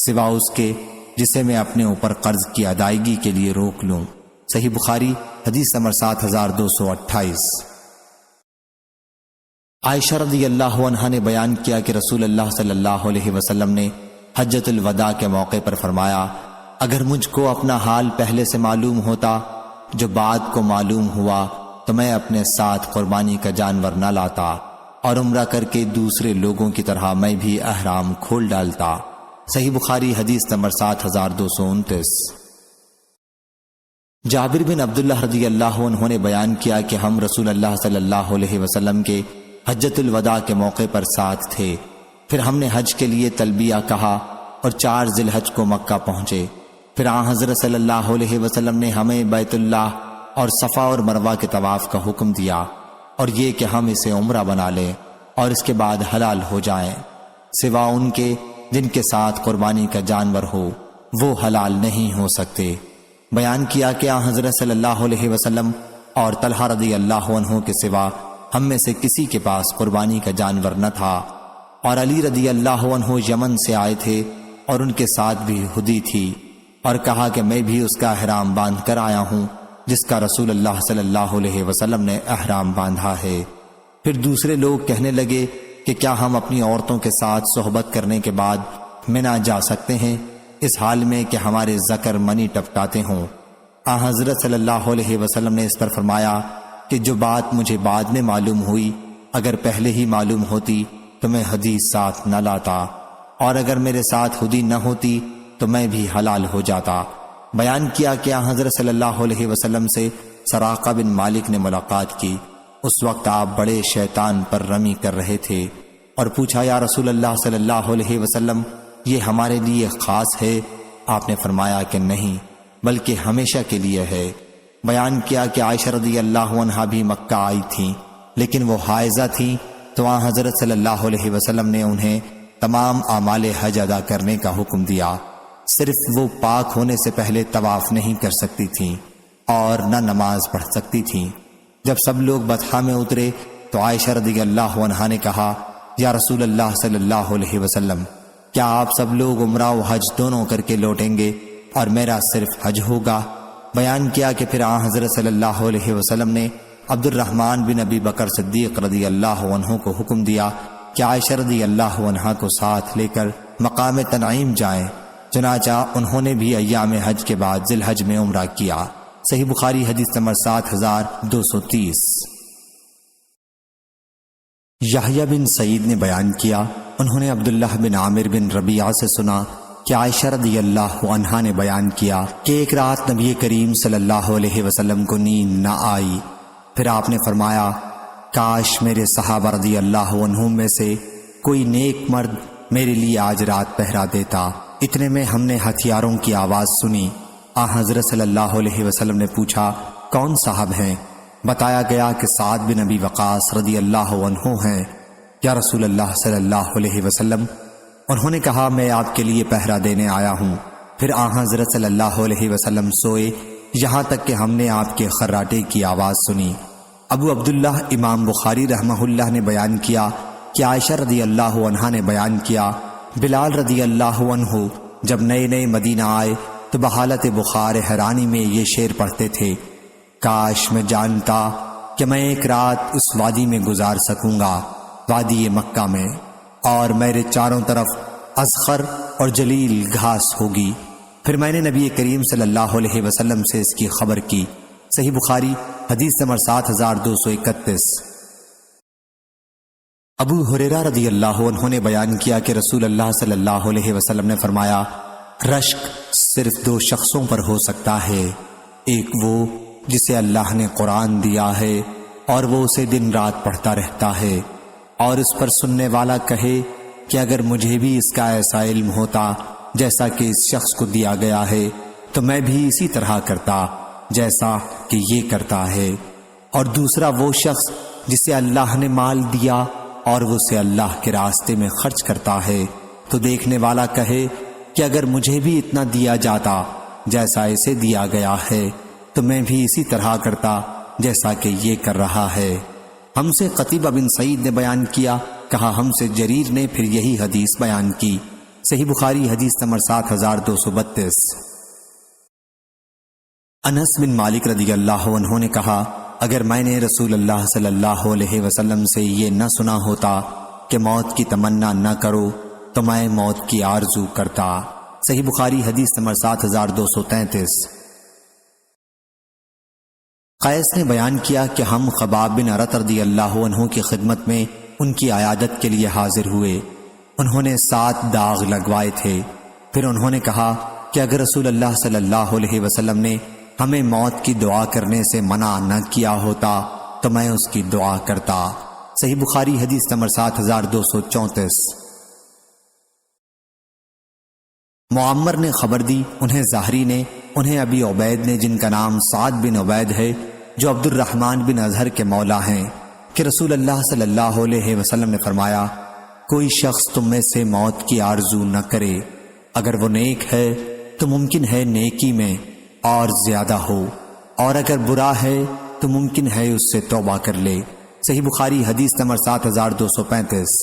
سوا اس کے جسے میں اپنے اوپر قرض کی ادائیگی کے لیے روک لوں۔ صحیح بخاری حدیث نمبر 7228۔ عائشہ رضی اللہ عنہا نے بیان کیا کہ رسول اللہ صلی اللہ علیہ وسلم نے حجۃ الوداع کے موقع پر فرمایا، اگر مجھ کو اپنا حال پہلے سے معلوم ہوتا جو بعد کو معلوم ہوا تو میں اپنے ساتھ قربانی کا جانور نہ لاتا، اور عمرہ کر کے دوسرے لوگوں کی طرح میں بھی احرام کھول ڈالتا۔ صحیح بخاری حدیث نمبر 7229۔ جابر بن عبداللہ رضی اللہ عنہ نے بیان کیا کہ ہم رسول اللہ صلی اللہ علیہ وسلم کے حجۃ الوداع کے موقع پر ساتھ تھے، پھر ہم نے حج کے لیے تلبیہ کہا اور 4 ذی الحج کو مکہ پہنچے، پھر آن حضرت صلی اللہ علیہ وسلم نے ہمیں بیت اللہ اور صفا اور مروہ کے طواف کا حکم دیا، اور یہ کہ ہم اسے عمرہ بنا لیں اور اس کے بعد حلال ہو جائیں، سوا ان کے جن کے ساتھ قربانی کا جانور ہو وہ حلال نہیں ہو سکتے۔ بیان کیا کہ آن حضرت صلی اللہ علیہ وسلم اور طلحہ رضی اللہ عنہ کے سوا ہم میں سے کسی کے پاس قربانی کا جانور نہ تھا، اور علی رضی اللہ عنہ یمن سے آئے تھے اور ان کے ساتھ بھی ہدی تھی، اور کہا کہ میں بھی اس کا احرام باندھ کر آیا ہوں جس کا رسول اللہ صلی اللہ علیہ وسلم نے احرام باندھا ہے۔ پھر دوسرے لوگ کہنے لگے کہ کیا ہم اپنی عورتوں کے ساتھ صحبت کرنے کے بعد منی جا سکتے ہیں اس حال میں کہ ہمارے ذکر منی ٹپکاتے ہوں؟ حضرت صلی اللہ علیہ وسلم نے اس پر فرمایا کہ جو بات مجھے بعد میں معلوم ہوئی اگر پہلے ہی معلوم ہوتی تو میں حدیث ساتھ نہ لاتا، اور اگر میرے ساتھ خودی نہ ہوتی تو میں بھی حلال ہو جاتا۔ بیان کیا کہ حضرت صلی اللہ علیہ وسلم سے سراقہ بن مالک نے ملاقات کی۔ اس وقت آپ بڑے شیطان پر رمی کر رہے تھے اور پوچھا یا رسول اللہ صلی اللہ علیہ وسلم یہ ہمارے لیے خاص ہے؟ آپ نے فرمایا کہ نہیں بلکہ ہمیشہ کے لیے ہے۔ بیان کیا کہ عائشہ رضی اللہ عنہا بھی مکہ آئی تھیں لیکن وہ حائضہ تھیں، تو حضرت صلی اللہ علیہ وسلم نے انہیں تمام اعمال حج ادا کرنے کا حکم دیا، صرف وہ پاک ہونے سے پہلے طواف نہیں کر سکتی تھیں اور نہ نماز پڑھ سکتی تھیں۔ جب سب لوگ بطحا میں اترے تو عائشہ رضی اللہ عنہا نے کہا یا رسول اللہ صلی اللہ علیہ وسلم کیا آپ سب لوگ عمرہ و حج دونوں کر کے لوٹیں گے اور میرا صرف حج ہوگا؟ بیان کیا کہ پھر حضرت صلی اللہ علیہ وسلم نے عبد الرحمن بن ابی بکر صدیق رضی اللہ عنہ کو حکم دیا کہ عائشہ رضی اللہ عنہا کو ساتھ لے کر مقام تنعیم جائیں۔ چنانچہ انہوں نے بھی ایام حج کے بعد ذی الحج میں عمرہ کیا۔ صحیح بخاری حدیث نمبر 7230۔ یحییٰ بن سعید نے بیان کیا انہوں نے عبداللہ بن عامر بن ربیعہ سے سنا کہ عائشہ رضی اللہ عنہا نے بیان کیا کہ ایک رات نبی کریم صلی اللہ علیہ وسلم کو نیند نہ آئی، پھر آپ نے فرمایا کاش میرے صحابہ رضی اللہ عنہم میں سے کوئی نیک مرد میرے لیے آج رات پہرا دیتا۔ اتنے میں ہم نے ہتھیاروں کی آواز سنی۔ حضرت صلی اللہ علیہ وسلم نے پوچھا کون صاحب ہیں؟ بتایا گیا کہ سعد بن ابی وقاص رضی اللہ عنہ ہیں۔ یا رسول اللہ صلی اللہ علیہ وسلم، انہوں نے کہا میں آپ کے لیے پہرا دینے آیا ہوں۔ پھر حضرت صلی اللہ علیہ وسلم سوئے یہاں تک کہ ہم نے آپ کے خراٹے کی آواز سنی۔ ابو عبداللہ امام بخاری رحمہ اللہ نے بیان کیا کہ عائشہ رضی اللہ عنہا نے بیان کیا بلال رضی اللہ عنہ جب نئے نئے مدینہ آئے تو بحالت بخار حیرانی میں یہ شعر پڑھتے تھے کاش میں جانتا کہ میں ایک رات اس وادی میں گزار سکوں گا، وادی مکہ میں، اور میرے چاروں طرف اذخر اور جلیل گھاس ہوگی۔ پھر میں نے نبی کریم صلی اللہ علیہ وسلم سے اس کی خبر کی۔ صحیح بخاری حدیث نمبر 7231۔ ابو ہریرہ رضی اللہ عنہ نے بیان کیا کہ رسول اللہ صلی اللہ علیہ وسلم نے فرمایا رشک صرف دو شخصوں پر ہو سکتا ہے، ایک وہ جسے اللہ نے قرآن دیا ہے اور وہ اسے دن رات پڑھتا رہتا ہے، اور اس پر سننے والا کہے کہ اگر مجھے بھی اس کا ایسا علم ہوتا جیسا کہ اس شخص کو دیا گیا ہے تو میں بھی اسی طرح کرتا جیسا کہ یہ کرتا ہے، اور دوسرا وہ شخص جسے اللہ نے مال دیا اور وہ اسے اللہ کے راستے میں خرچ کرتا ہے تو دیکھنے والا کہے کہ اگر مجھے بھی اتنا دیا جاتا جیسا اسے دیا گیا ہے تو میں بھی اسی طرح کرتا جیسا کہ یہ کر رہا ہے۔ ہم سے قتیبہ بن سعید نے بیان کیا، کہا ہم سے جریر نے پھر یہی حدیث بیان کی۔ صحیح بخاری حدیث نمبر 7232۔ انس بن مالک رضی اللہ عنہ نے کہا اگر میں نے رسول اللہ صلی اللہ علیہ وسلم سے یہ نہ سنا ہوتا کہ موت کی تمنا نہ کرو تو میں موت کی آرزو کرتا۔ صحیح بخاری حدیث نمبر 7233۔ قیس نے بیان کیا کہ ہم خباب بن ارت رضی اللہ عنہ کی خدمت میں ان کی عیادت کے لیے حاضر ہوئے۔ انہوں نے 7 داغ لگوائے تھے۔ پھر انہوں نے کہا کہ اگر رسول اللہ صلی اللہ علیہ وسلم نے ہمیں موت کی دعا کرنے سے منع نہ کیا ہوتا تو میں اس کی دعا کرتا۔ صحیح بخاری حدیث نمبر 7234۔ معمر نے خبر دی، انہیں زہری نے، انہیں ابی عبید نے جن کا نام سعد بن عبید ہے جو عبد الرحمن بن اظہر کے مولا ہیں، کہ رسول اللہ صلی اللہ علیہ وسلم نے فرمایا کوئی شخص تم میں سے موت کی آرزو نہ کرے، اگر وہ نیک ہے تو ممکن ہے نیکی میں اور زیادہ ہو، اور اگر برا ہے تو ممکن ہے اس سے توبہ کر لے۔ صحیح بخاری حدیث نمبر 7235۔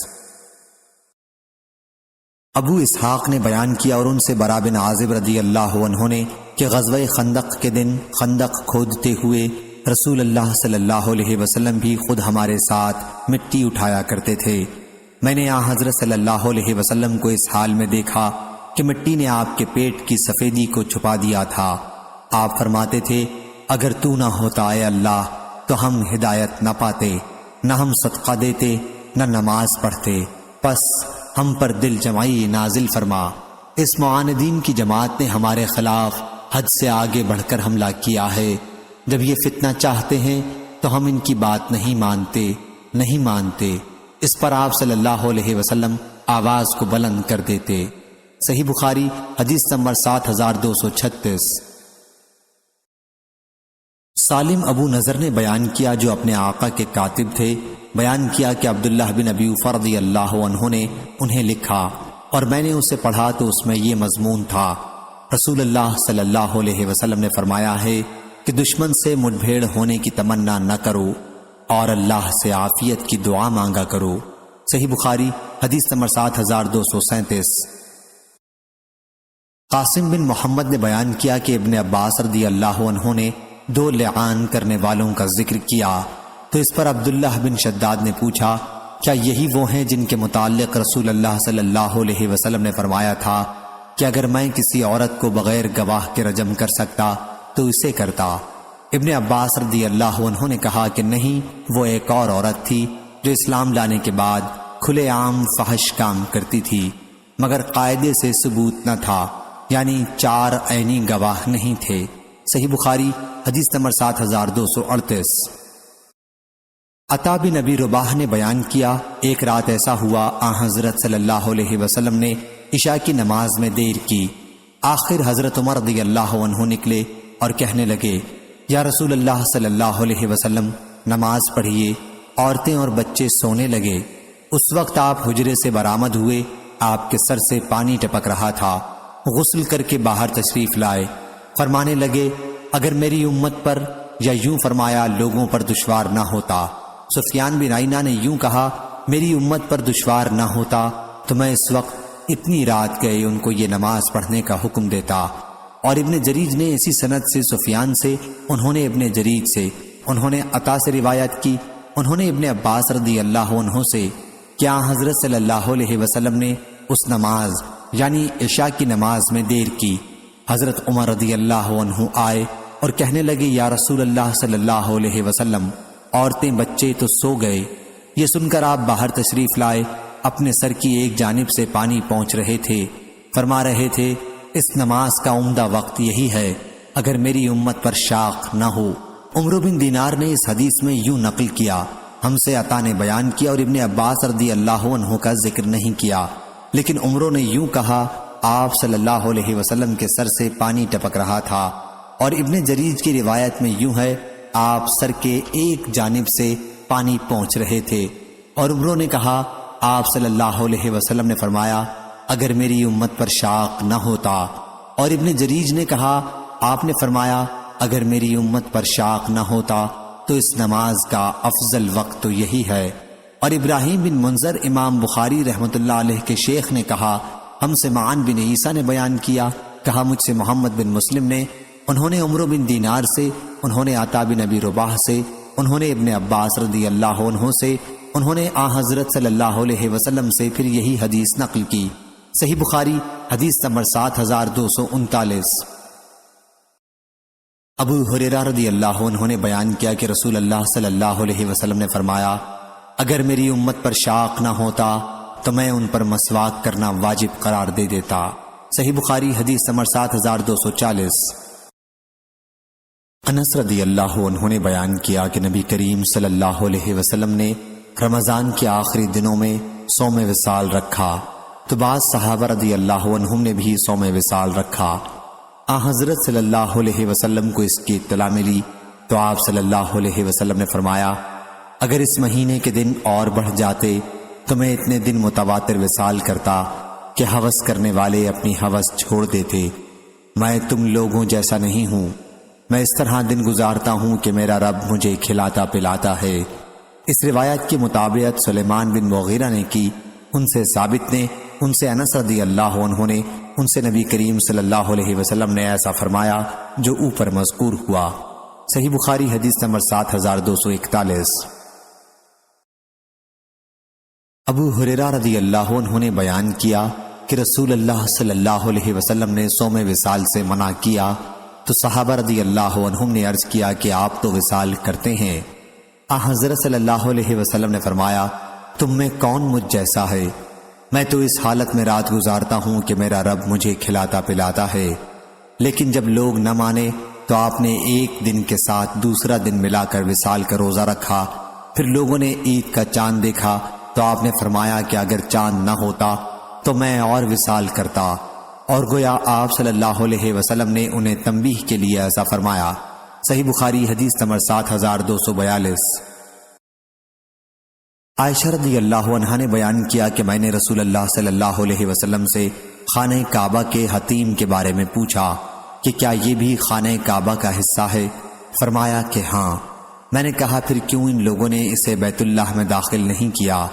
ابو اسحاق نے بیان کیا اور ان سے برا بن عازب رضی اللہ عنہ نے کہ غزوہ خندق کے دن خندق کھودتے ہوئے رسول اللہ صلی اللہ علیہ وسلم بھی خود ہمارے ساتھ مٹی اٹھایا کرتے تھے۔ میں نے حضرت صلی اللہ علیہ وسلم کو اس حال میں دیکھا کہ مٹی نے آپ کے پیٹ کی سفیدی کو چھپا دیا تھا، آپ فرماتے تھے اگر تو نہ ہوتا اے اللہ تو ہم ہدایت نہ پاتے، نہ ہم صدقہ دیتے، نہ نماز پڑھتے، پس ہم پر دل جمعی نازل فرما۔ اس معاندین کی جماعت نے ہمارے خلاف حد سے آگے بڑھ کر حملہ کیا ہے۔ جب یہ فتنہ چاہتے ہیں تو ہم ان کی بات نہیں مانتے۔ اس پر آپ صلی اللہ علیہ وسلم آواز کو بلند کر دیتے۔ صحیح بخاری حدیث نمبر 7236۔ سالم ابو نضر نے بیان کیا جو اپنے آقا کے کاتب تھے، بیان کیا کہ عبداللہ بن ابی اوفا رضی اللہ عنہ نے انہیں لکھا اور میں نے اسے پڑھا تو اس میں یہ مضمون تھا، رسول اللہ صلی اللہ علیہ وسلم نے فرمایا ہے کہ دشمن سے مٹبھیڑ ہونے کی تمنا نہ کرو اور اللہ سے عافیت کی دعا مانگا کرو۔ صحیح بخاری حدیث نمبر 7237۔ قاسم بن محمد نے بیان کیا کہ ابن عباس رضی اللہ عنہ نے 2 لعان کرنے والوں کا ذکر کیا تو اس پر عبداللہ بن شداد نے پوچھا کیا یہی وہ ہیں جن کے متعلق رسول اللہ صلی اللہ علیہ وسلم نے فرمایا تھا کہ اگر میں کسی عورت کو بغیر گواہ کے رجم کر سکتا تو اسے کرتا؟ ابن عباس رضی اللہ عنہ نے کہا کہ نہیں، وہ ایک اور عورت تھی جو اسلام لانے کے بعد کھلے عام فحش کام کرتی تھی مگر قاعدے سے ثبوت نہ تھا، یعنی 4 عینی گواہ نہیں تھے۔ صحیح بخاری حدیث نمبر 7238۔ عطا بن ابی رباح نے بیان کیا ایک رات ایسا ہوا حضرت صلی اللہ علیہ وسلم نے عشاء کی نماز میں دیر کی، آخر حضرت عمر رضی اللہ عنہ نکلے اور کہنے لگے یا رسول اللہ صلی اللہ علیہ وسلم نماز پڑھیے، عورتیں اور بچے سونے لگے۔ اس وقت آپ حجرے سے برآمد ہوئے، آپ کے سر سے پانی ٹپک رہا تھا، غسل کر کے باہر تشریف لائے، فرمانے لگے اگر میری امت پر یا یوں فرمایا لوگوں پر دشوار نہ ہوتا، سفیان بن عینہ نے یوں کہا میری امت پر دشوار نہ ہوتا تو میں اس وقت اتنی رات گئے ان کو یہ نماز پڑھنے کا حکم دیتا۔ اور ابن جریج نے اسی سند سے سفیان سے، انہوں نے ابن جریج سے، انہوں نے عطا سے روایت کی، انہوں نے ابن عباس رضی اللہ عنہ سے کیا حضرت صلی اللہ علیہ وسلم نے اس نماز یعنی عشاء کی نماز میں دیر کی۔ حضرت عمر رضی اللہ عنہ آئے اور کہنے لگے یا رسول اللہ صلی اللہ علیہ وسلم عورتیں بچے تو سو گئے۔ یہ سن کر آپ باہر تشریف لائے، اپنے سر کی ایک جانب سے پانی پہنچ رہے تھے، فرما رہے تھے اس نماز کا عمدہ وقت یہی ہے اگر میری امت پر شاق نہ ہو۔ عمرو بن دینار نے اس حدیث میں یوں نقل کیا، ہم سے عطا نے بیان کیا اور ابن عباس رضی اللہ عنہ کا ذکر نہیں کیا، لیکن عمرو نے یوں کہا آپ صلی اللہ علیہ وسلم کے سر سے پانی ٹپک رہا تھا، اور ابن جریج کی روایت میں یوں ہے آپ سر کے ایک جانب سے پانی پہنچ رہے تھے، اور عمرو نے کہا آپ صلی اللہ علیہ وسلم نے فرمایا اگر میری امت پر شاق نہ ہوتا، اور ابن جریج نے کہا آپ نے فرمایا اگر میری امت پر شاق نہ ہوتا تو اس نماز کا افضل وقت تو یہی ہے۔ اور ابراہیم بن منذر امام بخاری رحمۃ اللہ علیہ کے شیخ نے کہا ہم سے معان بن عیسیٰ نے بیان کیا، کہا مجھ سے محمد بن مسلم نے، انہوں نے عمرو بن دینار سے، انہوں نے عطا بن ابی رباح سے، انہوں نے ابن عباس رضی اللہ عنہ سے، انہوں نے حضرت صلی اللہ علیہ وسلم سے پھر یہی حدیث نقل کی۔ صحیح بخاری حدیث نمبر 7239۔ ابو ہریرہ رضی اللہ عنہ نے بیان کیا کہ رسول اللہ صلی اللہ علیہ وسلم نے فرمایا اگر میری امت پر شاق نہ ہوتا تو میں ان پر مسواک کرنا واجب قرار دے دیتا۔ صحیح بخاری حدیث نمبر 7240۔ انس رضی اللہ عنہ نے بیان کیا کہ نبی کریم صلی اللہ علیہ وسلم نے رمضان کے آخری دنوں میں صوم وصال رکھا تو بعض صحابہ رضی اللہ عنہم نے بھی صوم وصال رکھا۔ حضرت صلی اللہ علیہ وسلم کو اس کی اطلاع ملی تو آپ صلی اللہ علیہ وسلم نے فرمایا اگر اس مہینے کے دن اور بڑھ جاتے تو میں اتنے دن متواتر وصال کرتا کہ ہوس کرنے والے اپنی ہوس چھوڑ دیتے۔ میں تم لوگوں جیسا نہیں ہوں، میں اس طرح دن گزارتا ہوں کہ میرا رب مجھے کھلاتا پلاتا ہے۔ اس روایت کی مطابقت سلیمان بن مغیرہ نے کی، ان سے ثابت نے، ان سے انس رضی اللہ عنہ نے، ان سے نبی کریم صلی اللہ علیہ وسلم نے ایسا فرمایا جو اوپر مذکور ہوا۔ صحیح بخاری حدیث نمبر 7241۔ ابو ہریرہ رضی اللہ عنہ نے بیان کیا کہ رسول اللہ صلی اللہ علیہ وسلم نے صوم وصال سے منع کیا تو صحابہ رضی اللہ عنہم نے عرض کیا کہ آپ تو وصال کرتے ہیں۔ حضرت صلی اللہ علیہ وسلم نے فرمایا تم میں کون مجھ جیسا ہے؟ میں تو اس حالت میں رات گزارتا ہوں کہ میرا رب مجھے کھلاتا پلاتا ہے۔ لیکن جب لوگ نہ مانے تو آپ نے ایک دن کے ساتھ دوسرا دن ملا کر وصال کا روزہ رکھا۔ پھر لوگوں نے عید کا چاند دیکھا تو آپ نے فرمایا کہ اگر چاند نہ ہوتا تو میں اور وصال کرتا، اور گویا آپ صلی اللہ علیہ وسلم نے انہیں تنبیہ کے لیے ایسا فرمایا۔ صحیح بخاری حدیث نمبر 7242۔ عائشہ رضی اللہ عنہا نے بیان کیا کہ میں نے رسول اللہ صلی اللہ علیہ وسلم سے خانہ کعبہ کے حتیم کے بارے میں پوچھا کہ کیا یہ بھی خانہ کعبہ کا حصہ ہے؟ فرمایا کہ ہاں۔ میں نے کہا پھر کیوں ان لوگوں نے اسے بیت اللہ میں داخل نہیں کیا؟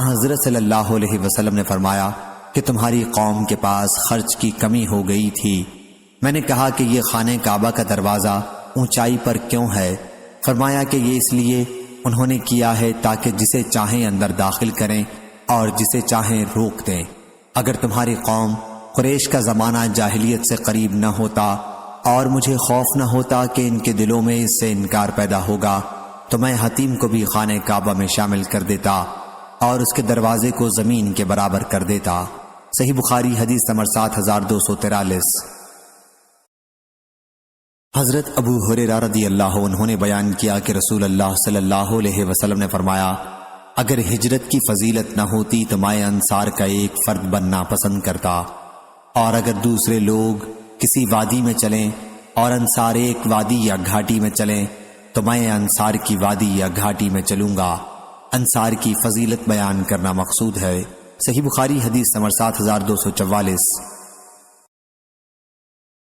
حضرت صلی اللہ علیہ وسلم نے فرمایا کہ تمہاری قوم کے پاس خرچ کی کمی ہو گئی تھی۔ میں نے کہا کہ یہ خانہ کعبہ کا دروازہ اونچائی پر کیوں ہے؟ فرمایا کہ یہ اس لیے انہوں نے کیا ہے تاکہ جسے چاہیں اندر داخل کریں اور جسے چاہیں روک دیں۔ اگر تمہاری قوم قریش کا زمانہ جاہلیت سے قریب نہ ہوتا اور مجھے خوف نہ ہوتا کہ ان کے دلوں میں اس سے انکار پیدا ہوگا تو میں حتیم کو بھی خانہ کعبہ میں شامل کر دیتا اور اس کے دروازے کو زمین کے برابر کر دیتا۔ صحیح بخاری حدیث نمبر 7243۔ حضرت ابو ہریرہ رضی اللہ عنہ نے بیان کیا کہ رسول اللہ صلی اللہ علیہ وسلم نے فرمایا اگر ہجرت کی فضیلت نہ ہوتی تو میں انصار کا ایک فرد بننا پسند کرتا، اور اگر دوسرے لوگ کسی وادی میں چلیں اور انصار ایک وادی یا گھاٹی میں چلیں تو میں انصار کی وادی یا گھاٹی میں چلوں گا۔ انصار کی فضیلت بیان کرنا مقصود ہے۔ صحیح بخاری حدیث نمبر 7244۔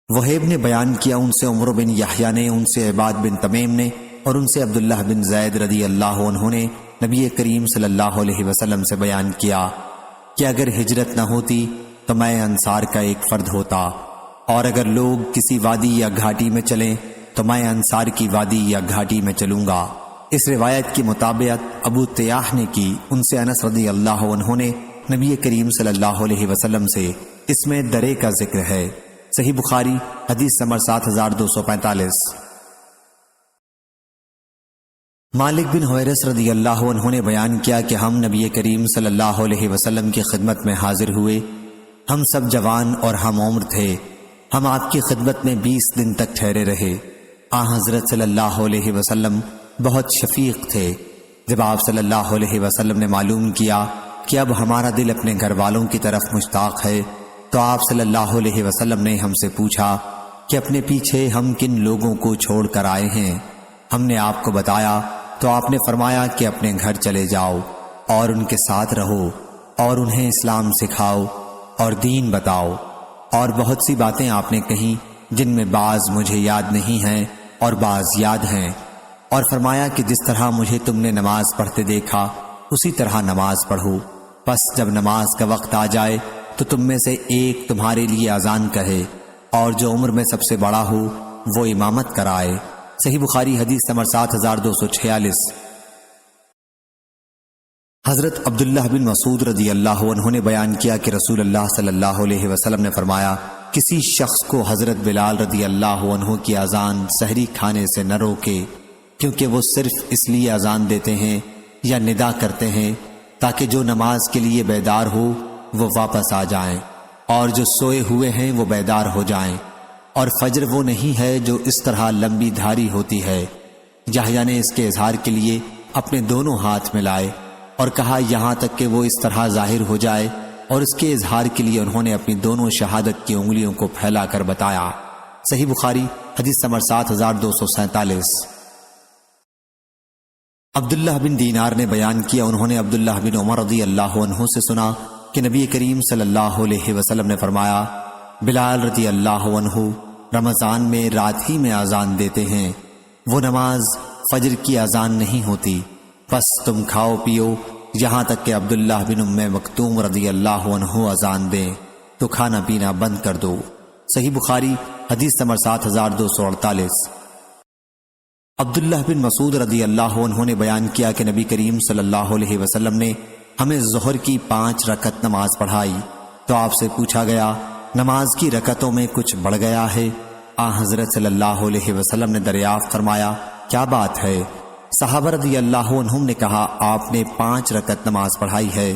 وہیب نے بیان کیا ان سے عمر بن یحییٰ نے، ان سے عباد بن تمیم نے اور ان سے عبداللہ بن زید رضی اللہ عنہ نے نبی کریم صلی اللہ علیہ وسلم سے بیان کیا کہ اگر ہجرت نہ ہوتی تو میں انصار کا ایک فرد ہوتا، اور اگر لوگ کسی وادی یا گھاٹی میں چلیں تو میں انصار کی وادی یا گھاٹی میں چلوں گا۔ اس روایت کی مطابقت ابو تیاح نے کی، ان سے انس رضی اللہ عنہ نے نبی کریم صلی اللہ علیہ وسلم سے اس میں درے کا ذکر ہے۔ صحیح بخاری حدیث نمبر 7245۔ مالک بن حویرث رضی اللہ عنہ نے بیان کیا کہ ہم نبی کریم صلی اللہ علیہ وسلم کی خدمت میں حاضر ہوئے۔ ہم سب جوان اور ہم عمر تھے۔ ہم آپ کی خدمت میں 20 دن تک ٹھہرے رہے۔ حضرت صلی اللہ علیہ وسلم بہت شفیق تھے۔ جب آپ صلی اللہ علیہ وسلم نے معلوم کیا کہ اب ہمارا دل اپنے گھر والوں کی طرف مشتاق ہے تو آپ صلی اللہ علیہ وسلم نے ہم سے پوچھا کہ اپنے پیچھے ہم کن لوگوں کو چھوڑ کر آئے ہیں؟ ہم نے آپ کو بتایا تو آپ نے فرمایا کہ اپنے گھر چلے جاؤ اور ان کے ساتھ رہو اور انہیں اسلام سکھاؤ اور دین بتاؤ، اور بہت سی باتیں آپ نے کہیں جن میں بعض مجھے یاد نہیں ہیں اور بعض یاد ہیں، اور فرمایا کہ جس طرح مجھے تم نے نماز پڑھتے دیکھا اسی طرح نماز پڑھو، پس جب نماز کا وقت آ جائے تو تم میں سے ایک تمہارے لیے اذان کہے اور جو عمر میں سب سے بڑا ہو وہ امامت کرائے۔ صحیح بخاری حدیث نمبر 7246۔ حضرت عبداللہ بن مسعود رضی اللہ عنہ نے بیان کیا کہ رسول اللہ صلی اللہ علیہ وسلم نے فرمایا کسی شخص کو حضرت بلال رضی اللہ عنہ کی اذان سحری کھانے سے نہ روکے، کیونکہ وہ صرف اس لیے اذان دیتے ہیں یا ندا کرتے ہیں تاکہ جو نماز کے لیے بیدار ہو وہ واپس آ جائیں، اور جو سوئے ہوئے ہیں وہ بیدار ہو جائیں، اور فجر وہ نہیں ہے جو اس طرح لمبی دھاری ہوتی ہے۔ یحییٰ نے اس کے اظہار کے لیے اپنے دونوں ہاتھ ملائے اور کہا یہاں تک کہ وہ اس طرح ظاہر ہو جائے، اور اس کے اظہار کے لیے انہوں نے اپنی دونوں شہادت کی انگلیوں کو پھیلا کر بتایا۔ صحیح بخاری حدیث نمبر 7247۔ عبداللہ بن دینار نے بیان کیا انہوں نے عبداللہ بن عمر رضی اللہ عنہ سے سنا کہ نبی کریم صلی اللہ علیہ وسلم نے فرمایا بلال رضی اللہ عنہ رمضان میں رات ہی میں اذان دیتے ہیں، وہ نماز فجر کی اذان نہیں ہوتی، بس تم کھاؤ پیو یہاں تک کہ عبداللہ بن ام مکتوم رضی اللہ عنہ اذان دیں تو کھانا پینا بند کر دو۔ صحیح بخاری حدیث نمبر 7248۔ عبداللہ بن مسعود رضی اللہ عنہ نے بیان کیا کہ نبی کریم صلی اللہ علیہ وسلم نے ہمیں ظہر کی 5 رکعت نماز پڑھائی تو آپ سے پوچھا گیا نماز کی رکعتوں میں کچھ بڑھ گیا ہے؟ آ حضرت صلی اللہ علیہ وسلم نے دریافت فرمایا کیا بات ہے؟ صحابہ رضی اللہ عنہم نے کہا آپ نے 5 رکعت نماز پڑھائی ہے۔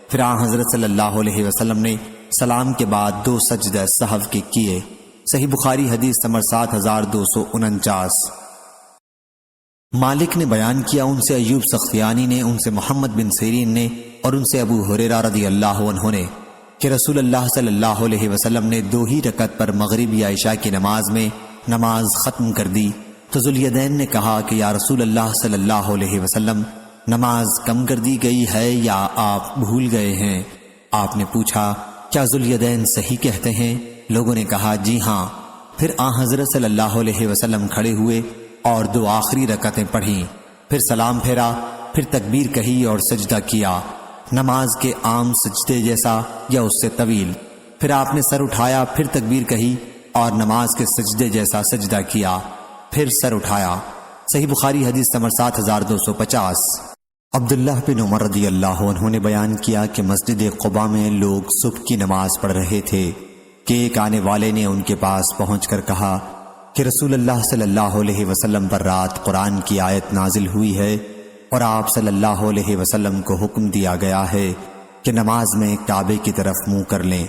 پھر آ حضرت صلی اللہ علیہ وسلم نے سلام کے بعد 2 سجدہ سہو کے کیے۔ صحیح بخاری حدیث نمبر 7249۔ مالک نے بیان کیا ان سے ایوب سختیانی نے، ان سے محمد بن سیرین نے اور ان سے ابو ہریرہ رضی اللہ عنہ نے کہ رسول اللہ صلی اللہ علیہ وسلم نے 2 ہی رکعت پر مغرب یا عشاء کی نماز میں نماز ختم کر دی تو ذوالیدین نے کہا کہ یا رسول اللہ صلی اللہ علیہ وسلم نماز کم کر دی گئی ہے یا آپ بھول گئے ہیں؟ آپ نے پوچھا کیا ذوالیدین صحیح کہتے ہیں؟ لوگوں نے کہا جی ہاں۔ پھر آن حضرت صلی اللہ علیہ وسلم کھڑے ہوئے اور 2 آخری رکعتیں پڑھیں، پھر سلام پھیرا، پھر تکبیر کہی اور سجدہ کیا، نماز کے عام سجدے جیسا یا اس سے طویل۔ پھر آپ نے سر اٹھایا، پھر تکبیر کہی اور نماز کے سجدے جیسا سجدہ کیا، پھر سر اٹھایا۔ صحیح بخاری حدیث نمبر 7250۔ عبداللہ بن عمر رضی اللہ عنہ نے بیان کیا کہ مسجد قباء میں لوگ صبح کی نماز پڑھ رہے تھے کہ ایک آنے والے نے ان کے پاس پہنچ کر کہا کہ رسول اللہ صلی اللہ علیہ وسلم پر رات قرآن کی آیت نازل ہوئی ہے اور آپ صلی اللہ علیہ وسلم کو حکم دیا گیا ہے کہ نماز میں کعبے کی طرف منہ کر لیں،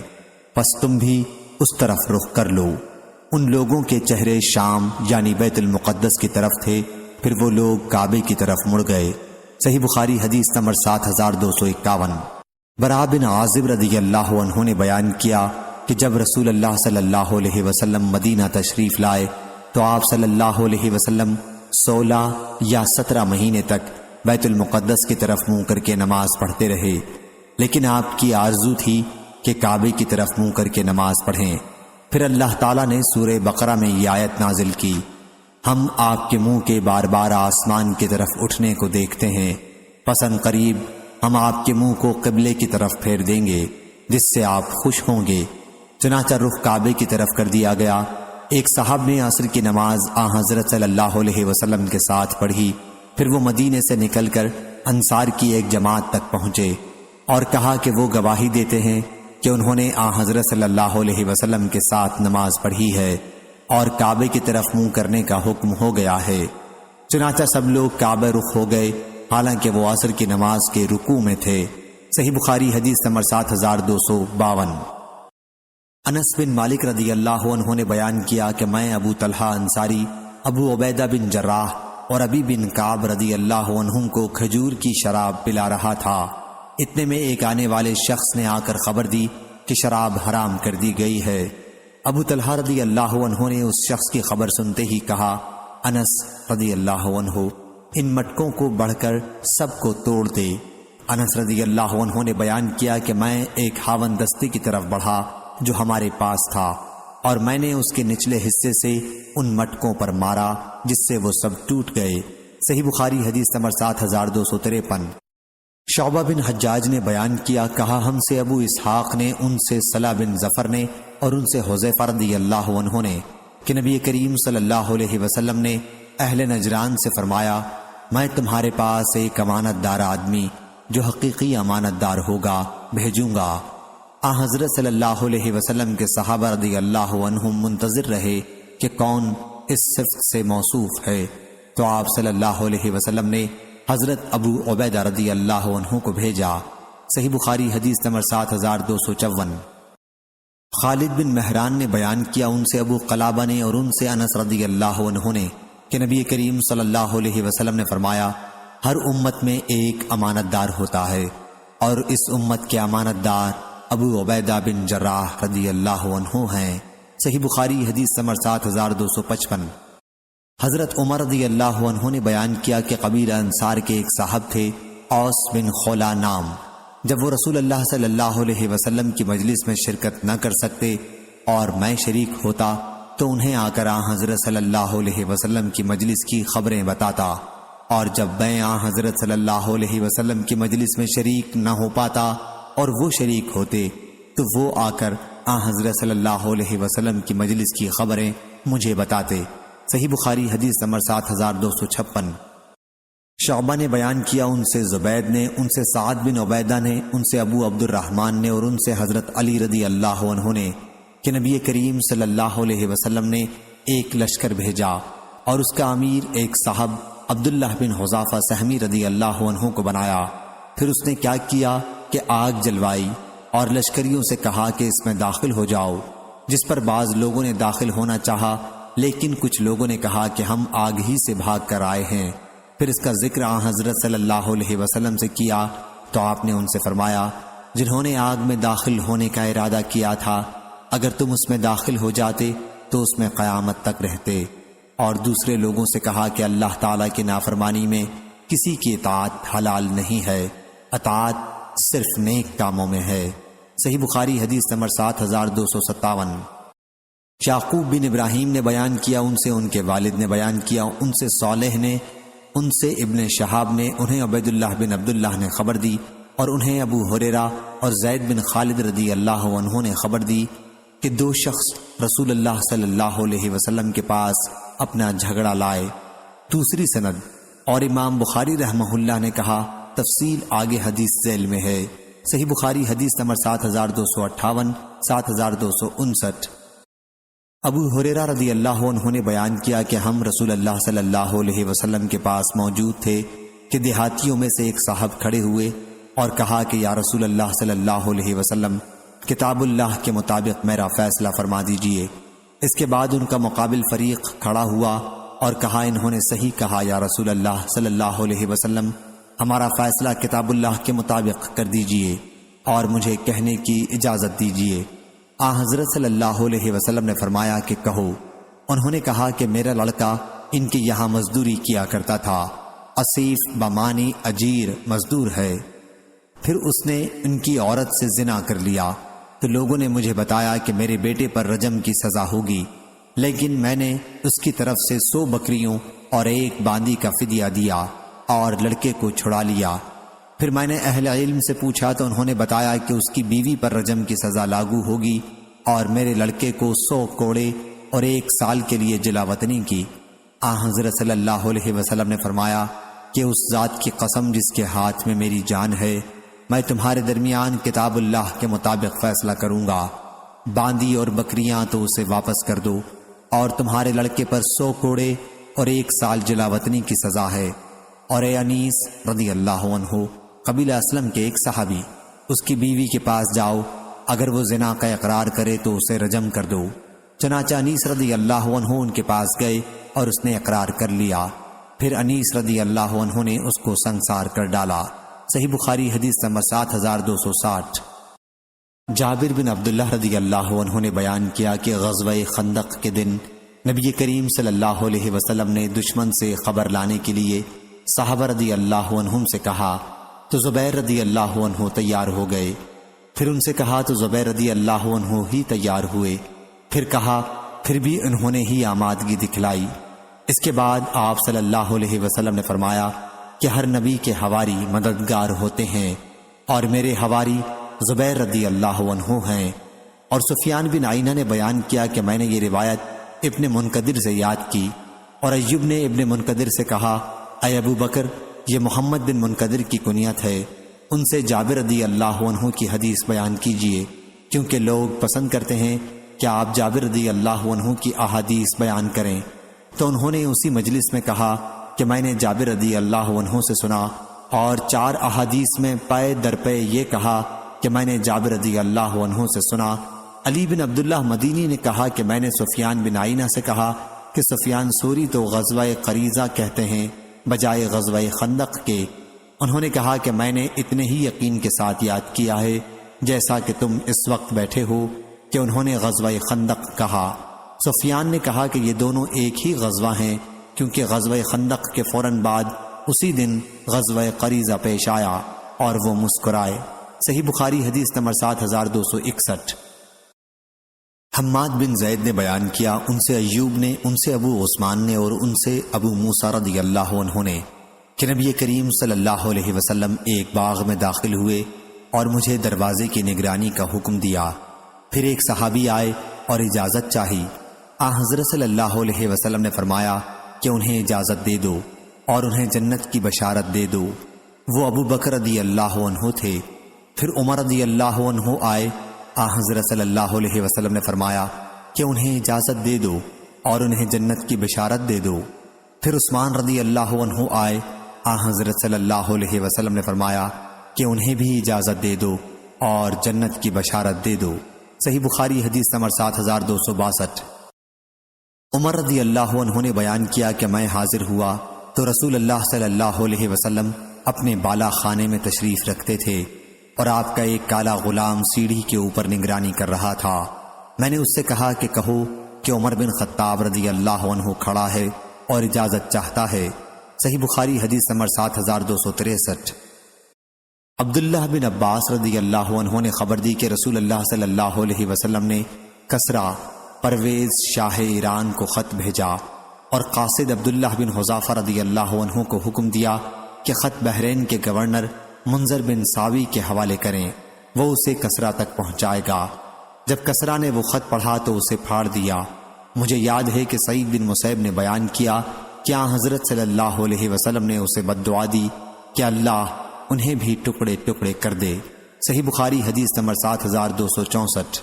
پس تم بھی اس طرف رخ کر لو۔ ان لوگوں کے چہرے شام یعنی بیت المقدس کی طرف تھے، پھر وہ لوگ کعبے کی طرف مڑ گئے۔ صحیح بخاری حدیث نمبر 7251۔ براء بن عازب رضی اللہ عنہ نے بیان کیا کہ جب رسول اللہ صلی اللہ علیہ وسلم مدینہ تشریف لائے تو آپ صلی اللہ علیہ وسلم 16 یا 17 مہینے تک بیت المقدس کی طرف منہ کر کے نماز پڑھتے رہے، لیکن آپ کی آرزو تھی کہ کعبے کی طرف منہ کر کے نماز پڑھیں۔ پھر اللہ تعالیٰ نے سورہ بقرہ میں یہ آیت نازل کی، ہم آپ کے منہ کے بار بار آسمان کی طرف اٹھنے کو دیکھتے ہیں، پس ان قریب ہم آپ کے منہ کو قبلے کی طرف پھیر دیں گے جس سے آپ خوش ہوں گے۔ چنانچہ رخ کعبے کی طرف کر دیا گیا۔ ایک صاحب نے عصر کی نماز آن حضرت صلی اللہ علیہ وسلم کے ساتھ پڑھی، پھر وہ مدینے سے نکل کر انصار کی ایک جماعت تک پہنچے اور کہا کہ وہ گواہی دیتے ہیں کہ انہوں نے آن حضرت صلی اللہ علیہ وسلم کے ساتھ نماز پڑھی ہے اور کعبے کی طرف منہ کرنے کا حکم ہو گیا ہے۔ چنانچہ سب لوگ کعبہ رخ ہو گئے حالانکہ وہ عصر کی نماز کے رکوع میں تھے۔ صحیح بخاری حدیث نمبر 7252۔ انس بن مالک رضی اللہ عنہ نے بیان کیا کہ میں ابو طلحہ انصاری، ابو عبیدہ بن جراح اور ابی بن کعب رضی اللہ عنہم کو کھجور کی شراب پلا رہا تھا، اتنے میں ایک آنے والے شخص نے آ کر خبر دی کہ شراب حرام کر دی گئی ہے۔ ابو طلحہ رضی اللہ عنہ نے اس شخص کی خبر سنتے ہی کہا انس رضی اللہ عنہ ان مٹکوں کو بڑھ کر سب کو توڑ دے۔ انس رضی اللہ عنہ نے بیان کیا کہ میں ایک ہاون دستے کی طرف بڑھا جو ہمارے پاس تھا اور میں نے اس کے نچلے حصے سے ان مٹکوں پر مارا جس سے وہ سب ٹوٹ گئے۔ صحیح بخاری حدیث نمبر 7253۔ شعبہ بن حجاج نے بیان کیا کہا ہم سے ابو اسحاق نے، ان سے صلح بن ظفر نے اور ان سے حذیفہ رضی اللہ عنہ نے کہ نبی کریم صلی اللہ علیہ وسلم نے اہل نجران سے فرمایا میں تمہارے پاس ایک امانت دار آدمی جو حقیقی امانت دار ہوگا بھیجوں گا۔ حضرت صلی اللہ علیہ وسلم کے صحابہ رضی اللہ عنہم منتظر رہے کہ کون اس صفت سے موصوف ہے، تو آپ صلی اللہ علیہ وسلم نے حضرت ابو عبیدہ رضی اللہ عنہ کو بھیجا۔ صحیح بخاری حدیث نمبر 7254۔ خالد بن مہران نے بیان کیا ان سے ابو قلابہ نے اور ان سے انس رضی اللہ عنہ نے کہ نبی کریم صلی اللہ علیہ وسلم نے فرمایا ہر امت میں ایک امانت دار ہوتا ہے اور اس امت کے امانت دار ابو عبیدہ بن جراح رضی اللہ عنہ ہیں۔ صحیح بخاری حدیث نمبر 7255۔ حضرت عمر رضی اللہ عنہ نے بیان کیا کہ قبیلہ انصار کے ایک صاحب تھے اوس بن خولا نام، جب وہ رسول اللہ صلی اللہ علیہ وسلم کی مجلس میں شرکت نہ کر سکتے اور میں شریک ہوتا تو انہیں آ کر حضرت صلی اللہ علیہ وسلم کی مجلس کی خبریں بتاتا، اور جب میں حضرت صلی اللہ علیہ وسلم کی مجلس میں شریک نہ ہو پاتا اور وہ شریک ہوتے تو وہ آ کر حضرت صلی اللہ علیہ وسلم کی مجلس کی خبریں مجھے بتاتے۔ صحیح بخاری حدیث نمبر 7256۔ شعبہ نے بیان کیا ان سے زبید نے، ان سے سعد بن عبیدہ نے، ان سے ابو عبد الرحمن نے اور ان سے حضرت علی رضی اللہ عنہ نے کہ نبی کریم صلی اللہ علیہ وسلم نے ایک لشکر بھیجا اور اس کا امیر ایک صاحب عبداللہ بن حذافہ سہمی رضی اللہ عنہ کو بنایا۔ پھر اس نے کیا کیا کہ آگ جلوائی اور لشکریوں سے کہا کہ اس میں داخل ہو جاؤ، جس پر بعض لوگوں نے داخل ہونا چاہا، لیکن کچھ لوگوں نے کہا کہ ہم آگ ہی سے بھاگ کر آئے ہیں۔ پھر اس کا ذکر حضرت صلی اللہ علیہ وسلم سے کیا تو آپ نے ان سے فرمایا، جنہوں نے آگ میں داخل ہونے کا ارادہ کیا تھا، اگر تم اس میں داخل ہو جاتے تو اس میں قیامت تک رہتے۔ اور دوسرے لوگوں سے کہا کہ اللہ تعالیٰ کی نافرمانی میں کسی کی اطاعت حلال نہیں ہے، اطاعت صرف نیک کاموں میں ہے۔ صحیح بخاری حدیث نمبر 7257۔ یعقوب بن ابراہیم نے بیان کیا، ان سے ان کے والد نے بیان کیا، ان سے صالح نے، ان سے ابن شہاب نے، انہیں عبیداللہ بن عبداللہ نے خبر دی، اور انہیں ابو ہریرہ اور زید بن خالد رضی اللہ عنہ نے خبر دی کہ دو شخص رسول اللہ صلی اللہ علیہ وسلم کے پاس اپنا جھگڑا لائے۔ دوسری سند اور امام بخاری رحمہ اللہ نے کہا، تفصیل آگے حدیث ذیل میں ہے۔ صحیح بخاری حدیث نمبر 7258، 7259۔ ابو ہریرہ رضی اللہ عنہ نے بیان کیا کہ ہم رسول اللہ صلی اللہ علیہ وسلم کے پاس موجود تھے کہ دیہاتیوں میں سے ایک صاحب کھڑے ہوئے اور کہا کہ یا رسول اللہ صلی اللہ علیہ وسلم، کتاب اللہ کے مطابق میرا فیصلہ فرما دیجئے۔ اس کے بعد ان کا مقابل فریق کھڑا ہوا اور کہا، انہوں نے صحیح کہا یا رسول اللہ صلی اللہ علیہ وسلم، ہمارا فیصلہ کتاب اللہ کے مطابق کر دیجئے اور مجھے کہنے کی اجازت دیجئے۔ حضرت صلی اللہ علیہ وسلم نے فرمایا کہ کہو۔ انہوں نے کہا کہ میرا لڑکا ان کے یہاں مزدوری کیا کرتا تھا، اسیف بمانی اجیر مزدور ہے۔ پھر اس نے ان کی عورت سے زنا کر لیا تو لوگوں نے مجھے بتایا کہ میرے بیٹے پر رجم کی سزا ہوگی، لیکن میں نے اس کی طرف سے 100 بکریوں اور ایک باندی کا فدیہ دیا اور لڑکے کو چھڑا لیا۔ پھر میں نے اہل علم سے پوچھا تو انہوں نے بتایا کہ اس کی بیوی پر رجم کی سزا لاگو ہوگی اور میرے لڑکے کو 100 کوڑے اور 1 سال کے لیے جلا وطنی کی۔ حضرت صلی اللہ علیہ وسلم نے فرمایا کہ اس ذات کی قسم جس کے ہاتھ میں میری جان ہے، میں تمہارے درمیان کتاب اللہ کے مطابق فیصلہ کروں گا، باندی اور بکریاں تو اسے واپس کر دو، اور تمہارے لڑکے پر 100 کوڑے اور 1 سال جلا وطنی کی سزا ہے۔ اور اے انیس رضی اللہ عنہ، قبیلہ اسلم کے ایک صحابی، اس کی بیوی کے پاس جاؤ، اگر وہ زنا کا اقرار کرے تو اسے رجم کر دو۔ چنانچہ انیس رضی اللہ عنہ ان کے پاس گئے اور اس نے اقرار کر لیا۔ پھر انیس رضی اللہ عنہ نے اس کو سنسار کر ڈالا۔ صحیح بخاری حدیث نمبر 7260۔ جابر بن عبداللہ رضی اللہ عنہ نے بیان کیا کہ غزوہ خندق کے دن نبی کریم صلی اللہ علیہ وسلم نے دشمن سے خبر لانے کے لیے صحابہ رضی اللہ عنہم سے کہا تو زبیر رضی اللہ عنہ تیار ہو گئے۔ پھر ان سے کہا تو زبیر رضی اللہ عنہ ہی تیار ہوئے۔ پھر کہا، پھر بھی انہوں نے ہی آمادگی دکھلائی۔ اس کے بعد آپ صلی اللہ علیہ وسلم نے فرمایا کہ ہر نبی کے حواری مددگار ہوتے ہیں، اور میرے حواری زبیر رضی اللہ عنہ ہیں۔ اور سفیان بن عینہ نے بیان کیا کہ میں نے یہ روایت ابن منقدر سے یاد کی، اور ایوب نے ابن منقدر سے کہا، اے ابو بکر، یہ محمد بن منقدر کی کنیت ہے، ان سے جابر رضی اللہ عنہ کی حدیث بیان کیجئے، کیونکہ لوگ پسند کرتے ہیں کہ آپ جابر رضی اللہ عنہ کی احادیث بیان کریں۔ تو انہوں نے اسی مجلس میں کہا کہ میں نے جابر رضی اللہ عنہ سے سنا، اور 4 احادیث میں پے در پے یہ کہا کہ میں نے جابر رضی اللہ عنہ سے سنا۔ علی بن عبداللہ مدینی نے کہا کہ میں نے سفیان بن عینہ سے کہا کہ سفیان سوری تو غزوہ قریظہ کہتے ہیں بجائے غزوہ خندق کے۔ انہوں نے کہا کہ میں نے اتنے ہی یقین کے ساتھ یاد کیا ہے جیسا کہ تم اس وقت بیٹھے ہو کہ انہوں نے غزوہ خندق کہا۔ سفیان نے کہا کہ یہ دونوں ایک ہی غزوہ ہیں، کیونکہ غزوہ خندق کے فوراً بعد اسی دن غزوہ قریظہ پیش آیا، اور وہ مسکرائے۔ صحیح بخاری حدیث نمبر 7261۔ حماد بن زید نے بیان کیا، ان سے ایوب نے، ان سے ابو عثمان نے، اور ان سے ابو موسیٰ رضی اللہ عنہ نے کہ نبی کریم صلی اللہ علیہ وسلم ایک باغ میں داخل ہوئے اور مجھے دروازے کی نگرانی کا حکم دیا۔ پھر ایک صحابی آئے اور اجازت چاہی۔ حضرت صلی اللہ علیہ وسلم نے فرمایا کہ انہیں اجازت دے دو اور انہیں جنت کی بشارت دے دو۔ وہ ابو بکر رضی اللہ عنہ تھے۔ پھر عمر رضی اللہ عنہ آئے۔ حضرت صلی اللہ علیہ وسلم نے فرمایا کہ انہیں اجازت دے دو اور انہیں جنت کی بشارت دے دو۔ پھر عثمان رضی اللہ عنہ آئے، حضرت صلی اللہ علیہ وسلم نے فرمایا کہ انہیں بھی اجازت دے دو اور جنت کی بشارت دے دو۔ صحیح بخاری حدیث نمبر 7262۔ عمر رضی اللہ عنہ نے بیان کیا کہ میں حاضر ہوا تو رسول اللہ صلی اللہ علیہ وسلم اپنے بالا خانے میں تشریف رکھتے تھے اور آپ کا ایک کالا غلام سیڑھی کے اوپر نگرانی کر رہا تھا۔ میں نے اس سے کہا کہ کہو کہ عمر بن خطاب رضی اللہ عنہ کھڑا ہے اور اجازت چاہتا ہے۔ صحیح بخاری حدیث نمبر 7263۔ عبداللہ بن عباس رضی اللہ عنہ نے خبر دی کہ رسول اللہ صلی اللہ علیہ وسلم نے کسریٰ پرویز شاہ ایران کو خط بھیجا اور قاصد عبداللہ بن حذافہ رضی اللہ عنہ کو حکم دیا کہ خط بحرین کے گورنر منذر بن ساوی کے حوالے کریں، وہ اسے کسریٰ تک پہنچائے گا۔ جب کسریٰ نے وہ خط پڑھا تو اسے پھاڑ دیا۔ مجھے یاد ہے کہ سعید بن مسیب نے بیان کیا کہ حضرت صلی اللہ علیہ وسلم نے اسے بد دعا دی کہ اللہ انہیں بھی ٹکڑے ٹکڑے کر دے۔ صحیح بخاری حدیث نمبر 7264۔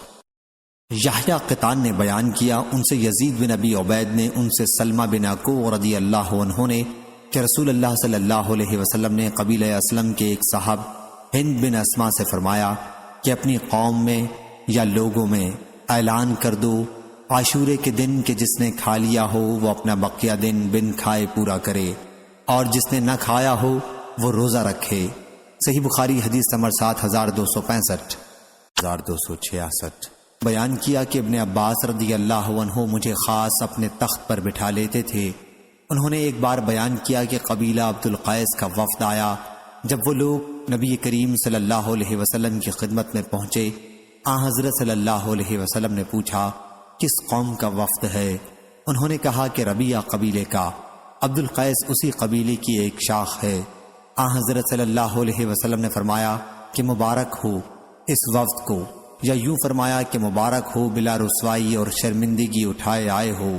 یحییٰ قطان نے بیان کیا، ان سے یزید بن ابی عبید نے، ان سے سلمہ بن اکوع رضی اللہ عنہ نے کہ رسول اللہ صلی اللہ علیہ وسلم نے قبیلہ اسلم کے ایک صاحب ہند بن اسما سے فرمایا کہ اپنی قوم میں یا لوگوں میں اعلان کر دو عاشورے کے دن کہ جس نے کھا لیا ہو وہ اپنا بقیہ دن بن کھائے پورا کرے، اور جس نے نہ کھایا ہو وہ روزہ رکھے۔ صحیح بخاری حدیث نمبر 7265۔ 1266۔ بیان کیا کہ ابن عباس رضی اللہ عنہ مجھے خاص اپنے تخت پر بٹھا لیتے تھے۔ انہوں نے ایک بار بیان کیا کہ قبیلہ عبد القیس کا وفد آیا۔ جب وہ لوگ نبی کریم صلی اللہ علیہ وسلم کی خدمت میں پہنچے، حضرت صلی اللہ علیہ وسلم نے پوچھا کس قوم کا وفد ہے؟ انہوں نے کہا کہ ربیعہ قبیلے کا۔ عبد القیس اسی قبیلے کی ایک شاخ ہے۔ حضرت صلی اللہ علیہ وسلم نے فرمایا کہ مبارک ہو اس وفد کو، یا یوں فرمایا کہ مبارک ہو بلا رسوائی اور شرمندگی اٹھائے آئے ہو۔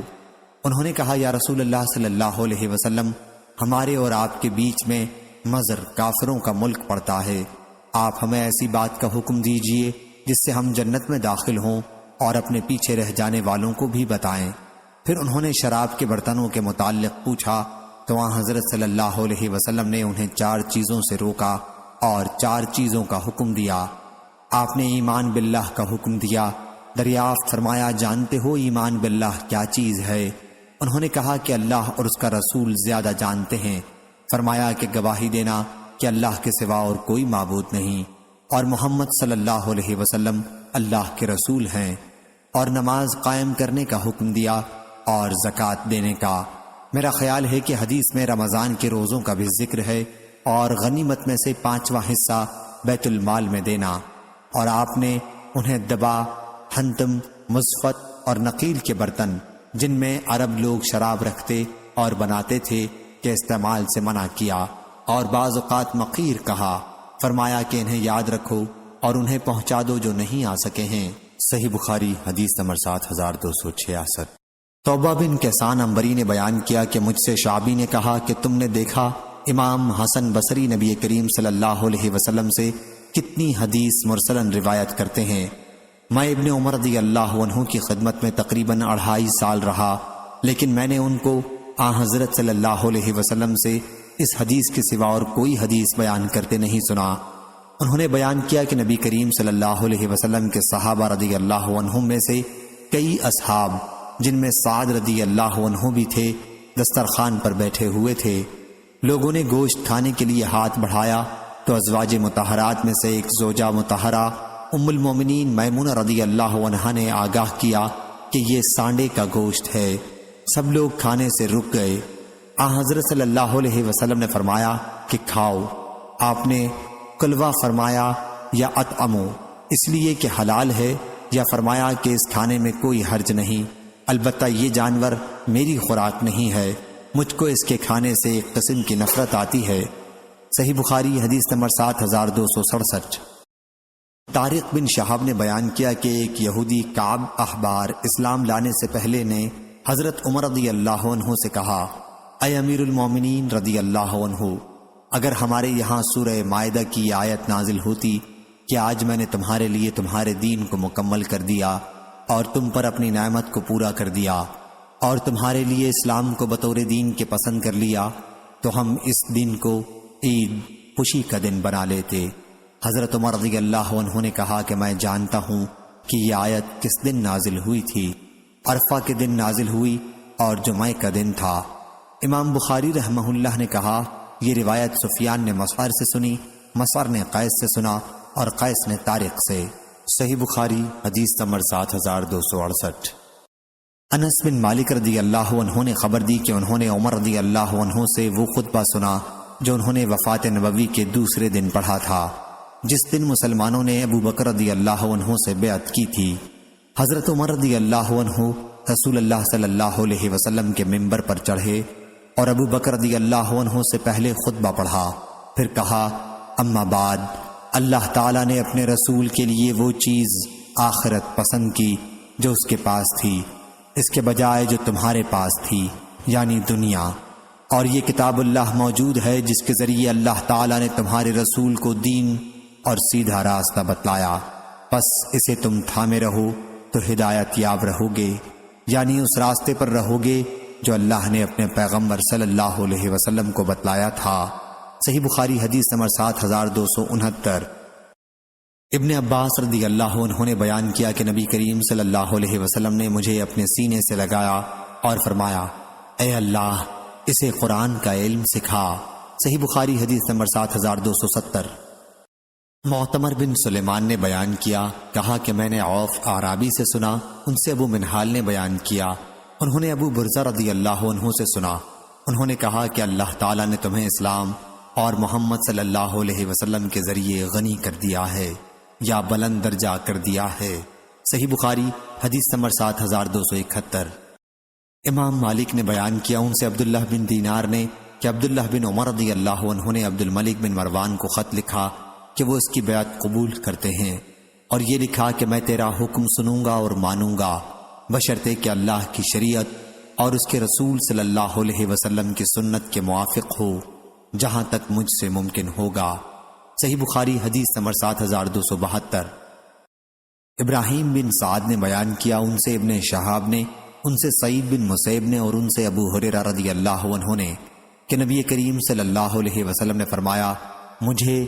انہوں نے کہا یا رسول اللہ صلی اللہ علیہ وسلم، ہمارے اور آپ کے بیچ میں مضر کافروں کا ملک پڑتا ہے، آپ ہمیں ایسی بات کا حکم دیجئے جس سے ہم جنت میں داخل ہوں اور اپنے پیچھے رہ جانے والوں کو بھی بتائیں۔ پھر انہوں نے شراب کے برتنوں کے متعلق پوچھا تو حضرت صلی اللہ علیہ وسلم نے انہیں 4 چیزوں سے روکا اور 4 چیزوں کا حکم دیا۔ آپ نے ایمان باللہ کا حکم دیا۔ دریافت فرمایا جانتے ہو ایمان باللہ کیا چیز ہے؟ انہوں نے کہا کہ اللہ اور اس کا رسول زیادہ جانتے ہیں۔ فرمایا کہ گواہی دینا کہ اللہ کے سوا اور کوئی معبود نہیں اور محمد صلی اللہ علیہ وسلم اللہ کے رسول ہیں، اور نماز قائم کرنے کا حکم دیا اور زکوٰۃ دینے کا۔ میرا خیال ہے کہ حدیث میں رمضان کے روزوں کا بھی ذکر ہے اور غنیمت میں سے 5واں حصہ بیت المال میں دینا، اور آپ نے انہیں دبا، حنتم، مزفت اور نقیل کے برتن جن میں عرب لوگ شراب رکھتے اور بناتے تھے کے استعمال سے منع کیا، اور بعض اوقات مقیر کہا۔ فرمایا کہ انہیں یاد رکھو اور انہیں پہنچا دو جو نہیں آ سکے ہیں۔ صحیح بخاری حدیث نمبر 7266۔ توبہ بن کیسان عنبری نے بیان کیا کہ مجھ سے شعبی نے کہا کہ تم نے دیکھا امام حسن بصری نبی کریم صلی اللہ علیہ وسلم سے کتنی حدیث مرسلن روایت کرتے ہیں۔ میں ابن عمر رضی اللہ عنہ کی خدمت میں تقریباً 2.5 سال رہا، لیکن میں نے ان کو حضرت صلی اللہ علیہ وسلم سے اس حدیث کے سوا اور کوئی حدیث بیان کرتے نہیں سنا۔ انہوں نے بیان کیا کہ نبی کریم صلی اللہ علیہ وسلم کے صحابہ رضی اللہ عنہم میں سے کئی اصحاب، جن میں سعد رضی اللہ عنہ بھی تھے، دسترخوان پر بیٹھے ہوئے تھے۔ لوگوں نے گوشت کھانے کے لیے ہاتھ بڑھایا تو ازواج مطہرات میں سے ایک زوجہ مطہرہ ام المومنین میمونہ رضی اللہ عنہا نے آگاہ کیا کہ یہ سانڈے کا گوشت ہے۔ سب لوگ کھانے سے رک گئے۔ حضرت صلی اللہ علیہ وسلم نے فرمایا کہ کھاؤ۔ آپ نے کلوہ فرمایا یا اطعمو، اس لیے کہ حلال ہے، یا فرمایا کہ اس کھانے میں کوئی حرج نہیں، البتہ یہ جانور میری خوراک نہیں ہے، مجھ کو اس کے کھانے سے ایک قسم کی نفرت آتی ہے۔ صحیح بخاری حدیث نمبر 7267۔ طارق بن شہاب نے بیان کیا کہ ایک یہودی کعب احبار اسلام لانے سے پہلے نے حضرت عمر رضی اللہ عنہ سے کہا، اے امیر المومنین رضی اللہ عنہ، اگر ہمارے یہاں سورہ مائدہ کی آیت نازل ہوتی کہ آج میں نے تمہارے لیے تمہارے دین کو مکمل کر دیا اور تم پر اپنی نعمت کو پورا کر دیا، اور تمہارے لیے اسلام کو بطور دین کے پسند کر لیا تو ہم اس دن کو عید خوشی کا دن بنا لیتے۔ حضرت عمر رضی اللہ عنہ نے کہا کہ میں جانتا ہوں کہ یہ آیت کس دن نازل ہوئی تھی۔ عرفہ کے دن نازل ہوئی اور جمعہ کا دن تھا۔ امام بخاری رحمہ اللہ نے کہا یہ روایت سفیان نے مسعر سے سنی، مسعر نے قیس سے سنا اور قیس نے طارق سے۔ صحیح بخاری حدیث نمبر 7268۔ انس بن مالک رضی اللہ عنہ نے خبر دی کہ انہوں نے عمر رضی اللہ عنہ سے وہ خطبہ سنا جو انہوں نے وفات نبوی کے دوسرے دن پڑھا تھا، جس دن مسلمانوں نے ابو بکر رضی اللہ عنہ سے بیعت کی تھی۔ حضرت عمر رضی اللہ عنہ رسول اللہ صلی اللہ علیہ وسلم کے منبر پر چڑھے اور ابو بکر رضی اللہ عنہ سے پہلے خطبہ پڑھا، پھر کہا اما بعد، اللہ تعالیٰ نے اپنے رسول کے لیے وہ چیز آخرت پسند کی جو اس کے پاس تھی، اس کے بجائے جو تمہارے پاس تھی، یعنی دنیا، اور یہ کتاب اللہ موجود ہے جس کے ذریعے اللہ تعالیٰ نے تمہارے رسول کو دین اور سیدھا راستہ بتلایا، پس اسے تم تھامے رہو تو ہدایت یاب رہو گے، یعنی اس راستے پر رہو گے جو اللہ نے اپنے پیغمبر صلی اللہ علیہ وسلم کو بتلایا تھا۔ صحیح بخاری حدیث نمبر 7269۔ ابن عباس رضی اللہ عنہ نے بیان کیا کہ نبی کریم صلی اللہ علیہ وسلم نے مجھے اپنے سینے سے لگایا اور فرمایا اے اللہ اسے قرآن کا علم سکھا۔ صحیح بخاری حدیث نمبر 7270۔ معتمر بن سلیمان نے بیان کیا، کہا کہ میں نے عوف اعرابی سے سنا، ان سے ابو منہال نے بیان کیا، انہوں نے ابو برزہ رضی اللہ عنہ سے سنا، انہوں نے کہا کہ اللہ تعالیٰ نے تمہیں اسلام اور محمد صلی اللہ علیہ وسلم کے ذریعے غنی کر دیا ہے یا بلند درجہ کر دیا ہے۔ صحیح بخاری حدیث نمبر 7271۔ امام مالک نے بیان کیا، ان سے عبداللہ بن دینار نے کہ عبداللہ بن عمر رضی اللہ عنہ نے عبد الملک بن مروان کو خط لکھا کہ وہ اس کی بیعت قبول کرتے ہیں، اور یہ لکھا کہ میں تیرا حکم سنوں گا اور مانوں گا بشرطے کہ اللہ کی شریعت اور اس کے رسول صلی اللہ علیہ وسلم کی سنت کے موافق ہو، جہاں تک مجھ سے ممکن ہوگا۔ صحیح بخاری حدیث نمبر 7272۔ ابراہیم بن سعد نے بیان کیا، ان سے ابن شہاب نے، ان سے سعید بن مسیب نے اور ان سے ابو ہریرہ رضی اللہ عنہ نے کہ نبی کریم صلی اللہ علیہ وسلم نے فرمایا مجھے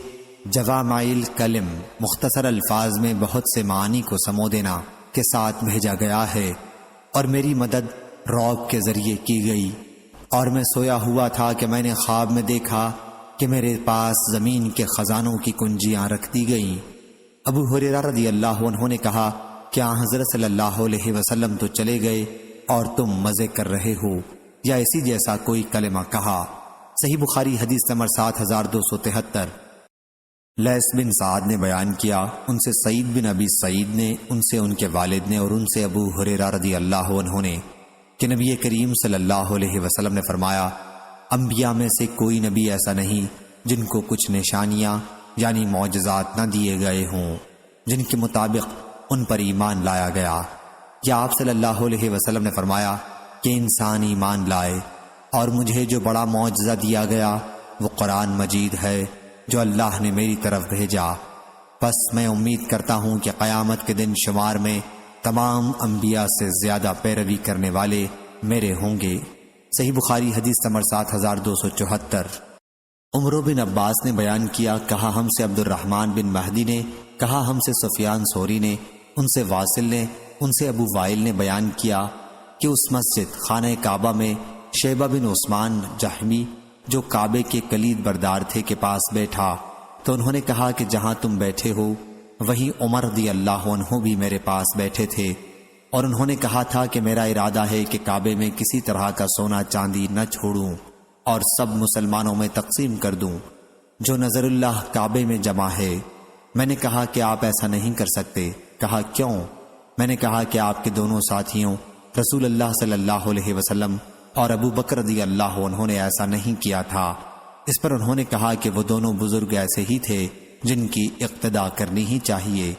جوامع الکلم مختصر الفاظ میں بہت سے معانی کو سمو دینا کے ساتھ بھیجا گیا ہے، اور میری مدد رعب کے ذریعے کی گئی، اور میں سویا ہوا تھا کہ میں نے خواب میں دیکھا کہ میرے پاس زمین کے خزانوں کی کنجیاں رکھ دی گئیں۔ ابو ہریرہ رضی اللہ عنہ نے کہا کیا حضرت صلی اللہ علیہ وسلم تو چلے گئے اور تم مزے کر رہے ہو، یا اسی جیسا کوئی کلمہ کہا۔ صحیح بخاری حدیث نمبر 7273۔ لیث بن سعد نے بیان کیا، ان سے سعید بن ابی سعید نے، ان سے ان کے والد نے اور ان سے ابو ہریرہ رضی اللہ عنہ نے کہ نبی کریم صلی اللہ علیہ وسلم نے فرمایا انبیاء میں سے کوئی نبی ایسا نہیں جن کو کچھ نشانیاں یعنی معجزات نہ دیے گئے ہوں جن کے مطابق ان پر ایمان لایا گیا، یا آپ صلی اللہ علیہ وسلم نے فرمایا کہ انسان ایمان لائے، اور مجھے جو بڑا معجزہ دیا گیا وہ قرآن مجید ہے جو اللہ نے میری طرف بھیجا، پس میں امید کرتا ہوں کہ قیامت کے دن شمار میں تمام انبیاء سے زیادہ پیروی کرنے والے میرے ہوں گے۔ صحیح بخاری حدیث نمبر 7274۔ عمرو بن عباس نے بیان کیا، کہا ہم سے عبد الرحمن بن مہدی نے، کہا ہم سے سفیان ثوری نے، ان سے واصل نے، ان سے ابو وائل نے بیان کیا کہ اس مسجد خانہ کعبہ میں شیبہ بن عثمان جہمی جو کعبے کے کلید بردار تھے کے پاس بیٹھا، تو انہوں نے کہا کہ جہاں تم بیٹھے ہو وہیں عمر رضی اللہ عنہ بھی میرے پاس بیٹھے تھے، اور انہوں نے کہا تھا کہ میرا ارادہ ہے کہ کعبے میں کسی طرح کا سونا چاندی نہ چھوڑوں اور سب مسلمانوں میں تقسیم کر دوں جو نظر اللہ کعبے میں جمع ہے۔ میں نے کہا کہ آپ ایسا نہیں کر سکتے، کہا کیوں؟ میں نے کہا کہ آپ کے دونوں ساتھیوں رسول اللہ صلی اللہ علیہ وسلم اور ابو بکر رضی اللہ عنہ نے ایسا نہیں کیا تھا۔ اس پر انہوں نے کہا کہ وہ دونوں بزرگ ایسے ہی تھے جن کی اقتداء کرنی ہی چاہیے۔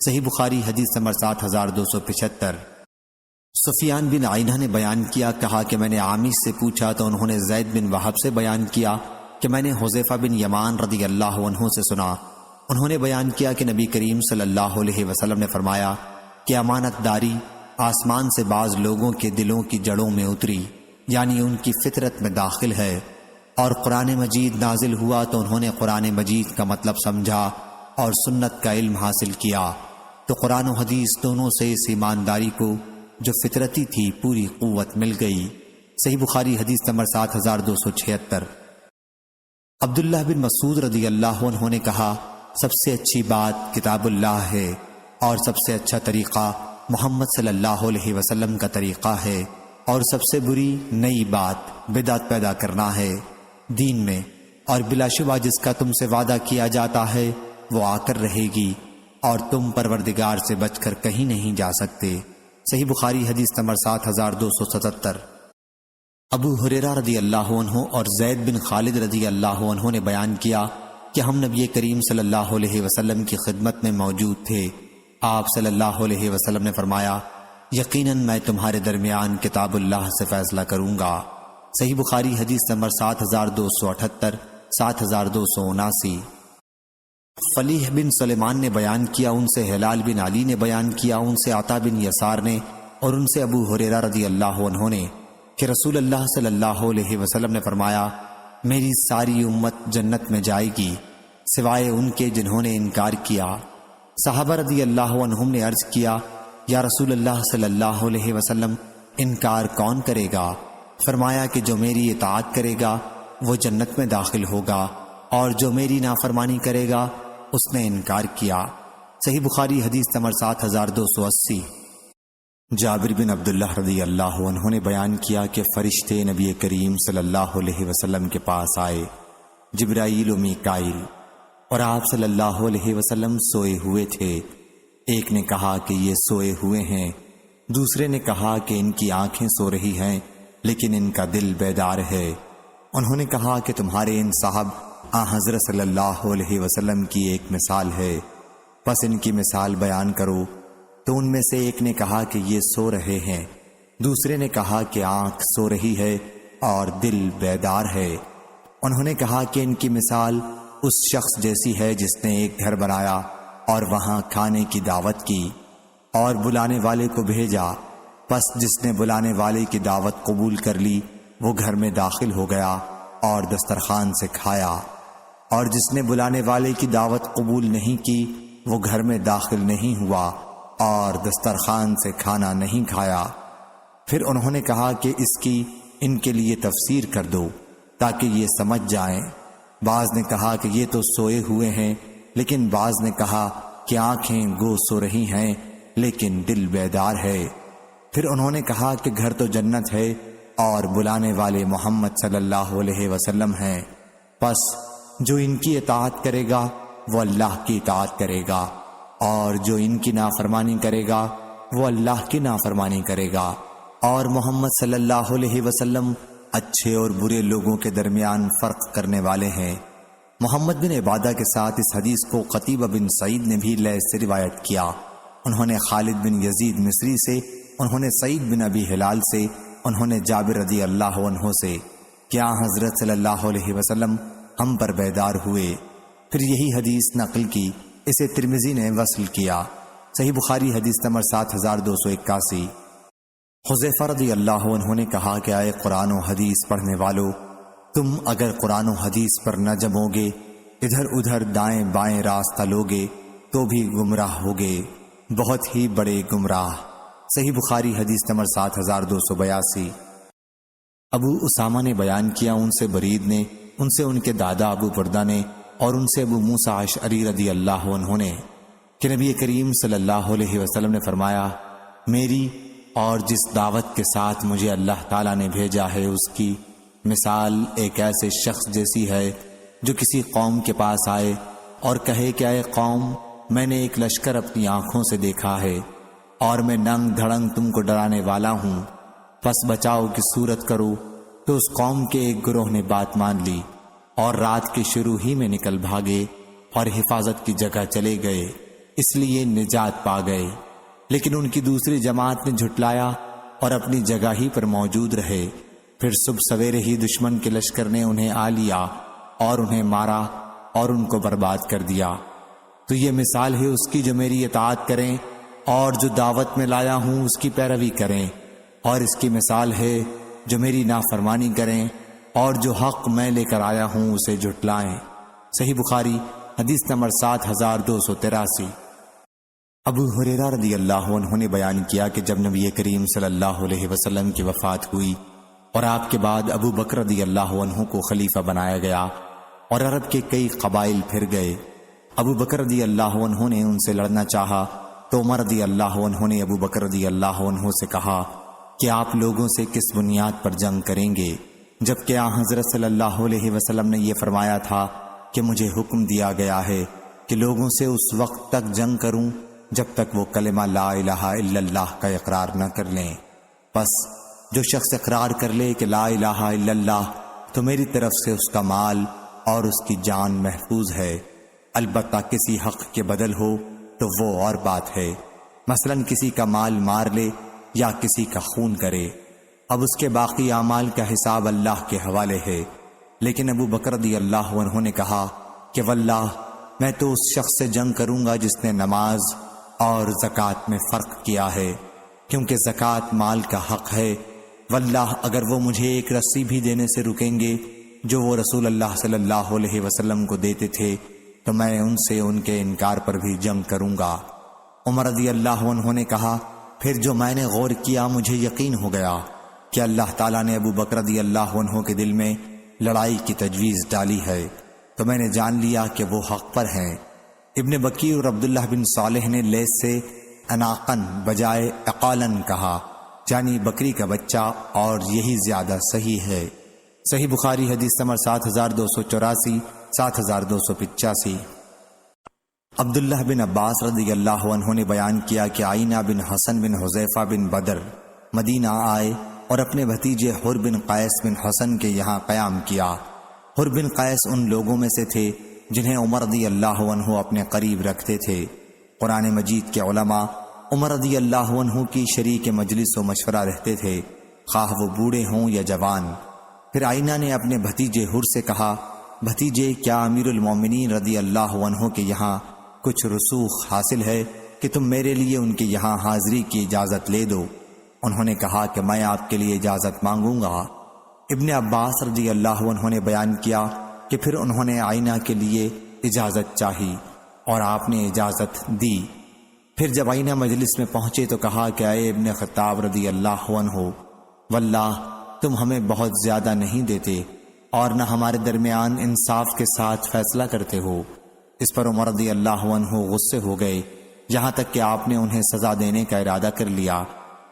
صحیح بخاری حدیث نمبر 7275۔ سفیان بن عینہ نے بیان کیا، کہا کہ میں نے عامش سے پوچھا تو انہوں نے زید بن وہب سے بیان کیا کہ میں نے حذیفہ بن یمان رضی اللہ عنہ سے سنا، انہوں نے بیان کیا کہ نبی کریم صلی اللہ علیہ وسلم نے فرمایا کہ امانت داری آسمان سے بعض لوگوں کے دلوں کی جڑوں میں اتری، یعنی ان کی فطرت میں داخل ہے، اور قرآن مجید نازل ہوا تو انہوں نے قرآن مجید کا مطلب سمجھا اور سنت کا علم حاصل کیا، تو قرآن و حدیث دونوں سے اس ایمانداری کو جو فطرتی تھی پوری قوت مل گئی۔ صحیح بخاری حدیث نمبر 7276۔ عبداللہ بن مسعود رضی اللہ عنہ نے کہا، سب سے اچھی بات کتاب اللہ ہے، اور سب سے اچھا طریقہ محمد صلی اللہ علیہ وسلم کا طریقہ ہے، اور سب سے بری نئی بات بدعت پیدا کرنا ہے دین میں، اور بلا شبہ جس کا تم سے وعدہ کیا جاتا ہے وہ آ کر رہے گی، اور تم پروردگار سے بچ کر کہیں نہیں جا سکتے۔ صحیح بخاری حدیث نمبر 7277۔ ابو ہریرہ رضی اللہ عنہ اور زید بن خالد رضی اللہ عنہ نے بیان کیا کہ ہم نبی کریم صلی اللہ علیہ وسلم کی خدمت میں موجود تھے۔ آپ صلی اللہ علیہ وسلم نے فرمایا، یقیناً میں تمہارے درمیان کتاب اللہ سے فیصلہ کروں گا۔ صحیح بخاری حدیث نمبر 7278، 7279۔ فلیح بن سلیمان نے بیان کیا، ان سے ہلال بن علی نے بیان کیا، ان سے عطا بن یسار نے، اور ان سے ابو ہریرہ رضی اللہ عنہ نے کہ رسول اللہ صلی اللہ علیہ وسلم نے فرمایا، میری ساری امت جنت میں جائے گی سوائے ان کے جنہوں نے انکار کیا۔ صحابہ رضی اللہ عنہم نے عرض کیا، یا رسول اللہ صلی اللہ علیہ وسلم، انکار کون کرے گا؟ فرمایا کہ جو میری اطاعت کرے گا وہ جنت میں داخل ہوگا، اور جو میری نافرمانی کرے گا اس نے انکار کیا۔ صحیح بخاری حدیث نمبر 7280۔ جابر بن عبداللہ رضی اللہ عنہ نے بیان کیا کہ فرشتے نبی کریم صلی اللہ علیہ وسلم کے پاس آئے، جبرائیل و میکائیل، اور آپ صلی اللہ علیہ وسلم سوئے ہوئے تھے۔ ایک نے کہا کہ یہ سوئے ہوئے ہیں، دوسرے نے کہا کہ ان کی آنکھیں سو رہی ہیں لیکن ان کا دل بیدار ہے۔ انہوں نے کہا کہ تمہارے ان صاحب حضرت صلی اللہ علیہ وسلم کی ایک مثال ہے، پس ان کی مثال بیان کرو۔ تو ان میں سے ایک نے کہا کہ یہ سو رہے ہیں، دوسرے نے کہا کہ آنکھ سو رہی ہے اور دل بیدار ہے۔ انہوں نے کہا کہ ان کی مثال اس شخص جیسی ہے جس نے ایک گھر بنایا اور وہاں کھانے کی دعوت کی اور بلانے والے کو بھیجا، پس جس نے بلانے والے کی دعوت قبول کر لی وہ گھر میں داخل ہو گیا اور دسترخوان سے کھایا، اور جس نے بلانے والے کی دعوت قبول نہیں کی وہ گھر میں داخل نہیں ہوا اور دسترخوان سے کھانا نہیں کھایا۔ پھر انہوں نے کہا کہ اس کی ان کے لیے تفسیر کر دو تاکہ یہ سمجھ جائیں۔ بعض نے کہا کہ یہ تو سوئے ہوئے ہیں، لیکن بعض نے کہا کہ آنکھیں گو سو رہی ہیں لیکن دل بیدار ہے۔ پھر انہوں نے کہا کہ گھر تو جنت ہے اور بلانے والے محمد صلی اللہ علیہ وسلم ہیں، پس جو ان کی اطاعت کرے گا وہ اللہ کی اطاعت کرے گا، اور جو ان کی نافرمانی کرے گا وہ اللہ کی نافرمانی کرے گا، اور محمد صلی اللہ علیہ وسلم اچھے اور برے لوگوں کے درمیان فرق کرنے والے ہیں۔ محمد بن عبادہ کے ساتھ اس حدیث کو قتیبہ بن سعید نے بھی لیث سے روایت کیا۔ انہوں نے خالد بن یزید مصری سے، انہوں نے سعید بن ابی ہلال سے، انہوں نے جابر رضی اللہ عنہ سے، کیا حضرت صلی اللہ علیہ وسلم ہم پر بیدار ہوئے، پھر یہی حدیث نقل کی۔ اسے ترمذی نے وصل کیا۔ صحیح بخاری حدیث نمبر 7281۔ حذیفہ رضی اللہ عنہ نے کہا کہ آئے قرآن و حدیث پڑھنے والو، تم اگر قرآن و حدیث پر نہ جمو گے، ادھر ادھر دائیں بائیں راستہ لوگے تو بھی گمراہ ہوگے، بہت ہی بڑے گمراہ۔ صحیح بخاری حدیث نمبر 7282۔ ابو اسامہ نے بیان کیا، ان سے برید نے، ان سے ان کے دادا ابو بردہ نے، اور ان سے ابو موسیٰ اشعری رضی اللہ عنہ نے کہ نبی کریم صلی اللہ علیہ وسلم نے فرمایا، میری اور جس دعوت کے ساتھ مجھے اللہ تعالیٰ نے بھیجا ہے اس کی مثال ایک ایسے شخص جیسی ہے جو کسی قوم کے پاس آئے اور کہے کہ اے قوم، میں نے ایک لشکر اپنی آنکھوں سے دیکھا ہے اور میں ننگ دھڑنگ تم کو ڈرانے والا ہوں، پس بچاؤ کی صورت کرو۔ تو اس قوم کے ایک گروہ نے بات مان لی اور رات کے شروع ہی میں نکل بھاگے اور حفاظت کی جگہ چلے گئے، اس لیے نجات پا گئے۔ لیکن ان کی دوسری جماعت نے جھٹلایا اور اپنی جگہ ہی پر موجود رہے۔ پھر صبح سویرے ہی دشمن کے لشکر نے انہیں آ لیا اور انہیں مارا اور ان کو برباد کر دیا۔ تو یہ مثال ہے اس کی جو میری اطاعت کریں اور جو دعوت میں لایا ہوں اس کی پیروی کریں، اور اس کی مثال ہے جو میری نافرمانی کریں اور جو حق میں لے کر آیا ہوں اسے جھٹلائیں۔ صحیح بخاری حدیث نمبر 7283۔ ابو ہریرہ رضی اللہ عنہ نے بیان کیا کہ جب نبی کریم صلی اللہ علیہ وسلم کی وفات ہوئی اور آپ کے بعد ابو بکر رضی اللہ عنہ کو خلیفہ بنایا گیا اور عرب کے کئی قبائل پھر گئے، ابو بکر رضی اللہ عنہ نے ان سے لڑنا چاہا تو عمر رضی اللہ عنہ نے ابو بکر رضی اللہ عنہ سے کہا کہ آپ لوگوں سے کس بنیاد پر جنگ کریں گے، جبکہ حضرت صلی اللہ علیہ وسلم نے یہ فرمایا تھا کہ مجھے حکم دیا گیا ہے کہ لوگوں سے اس وقت تک جنگ کروں جب تک وہ کلمہ لا الہ الا اللہ کا اقرار نہ کر لیں۔ پس جو شخص اقرار کر لے کہ لا الہ الا اللہ تو میری طرف سے اس کا مال اور اس کی جان محفوظ ہے، البتہ کسی حق کے بدل ہو تو وہ اور بات ہے، مثلا کسی کا مال مار لے یا کسی کا خون کرے، اب اس کے باقی اعمال کا حساب اللہ کے حوالے ہے۔ لیکن ابو بکر رضی اللہ عنہ نے کہا کہ واللہ میں تو اس شخص سے جنگ کروں گا جس نے نماز اور زکوٰۃ میں فرق کیا ہے، کیونکہ زکوٰۃ مال کا حق ہے، واللہ اگر وہ مجھے ایک رسی بھی دینے سے رکیں گے جو وہ رسول اللہ صلی اللہ علیہ وسلم کو دیتے تھے تو میں ان سے ان کے انکار پر بھی جنگ کروں گا۔ عمر رضی اللہ عنہ نے کہا پھر جو میں نے غور کیا مجھے یقین ہو گیا کہ اللہ تعالیٰ نے ابو بکر رضی اللہ عنہ کے دل میں لڑائی کی تجویز ڈالی ہے، تو میں نے جان لیا کہ وہ حق پر ہیں۔ ابن بکی اور عبداللہ بن صالح نے لیث سے اناقن بجائے اقالن کہا، یعنی بکری کا بچہ، اور یہی زیادہ صحیح ہے۔ صحیح بخاری حدیث نمبر 7284، 7285۔ عبداللہ بن عباس رضی اللہ عنہ نے بیان کیا کہ آئینہ بن حسن بن حذیفہ بن بدر مدینہ آئے اور اپنے بھتیجے حر بن قیس بن حسن کے یہاں قیام کیا۔ حر بن قیس ان لوگوں میں سے تھے جنہیں عمر رضی اللہ عنہ اپنے قریب رکھتے تھے۔ قرآن مجید کے علماء عمر رضی اللہ عنہ کی شریک مجلس و مشورہ رہتے تھے، خواہ وہ بوڑھے ہوں یا جوان۔ پھر آئینہ نے اپنے بھتیجے حر سے کہا، بھتیجے کیا امیر المومنین رضی اللہ عنہ کے یہاں کچھ رسوخ حاصل ہے کہ تم میرے لیے ان کے یہاں حاضری کی اجازت لے دو؟ انہوں نے کہا کہ میں آپ کے لیے اجازت مانگوں گا۔ ابن عباس رضی اللہ عنہ نے بیان کیا کہ پھر انہوں نے آئینہ کے لیے اجازت چاہی اور آپ نے اجازت دی۔ پھر جب آئینہ مجلس میں پہنچے تو کہا کہ اے ابن خطاب رضی اللہ عنہ، واللہ تم ہمیں بہت زیادہ نہیں دیتے اور نہ ہمارے درمیان انصاف کے ساتھ فیصلہ کرتے ہو۔ اس پر عمر رضی اللہ عنہ غصے ہو گئے، یہاں تک کہ آپ نے انہیں سزا دینے کا ارادہ کر لیا۔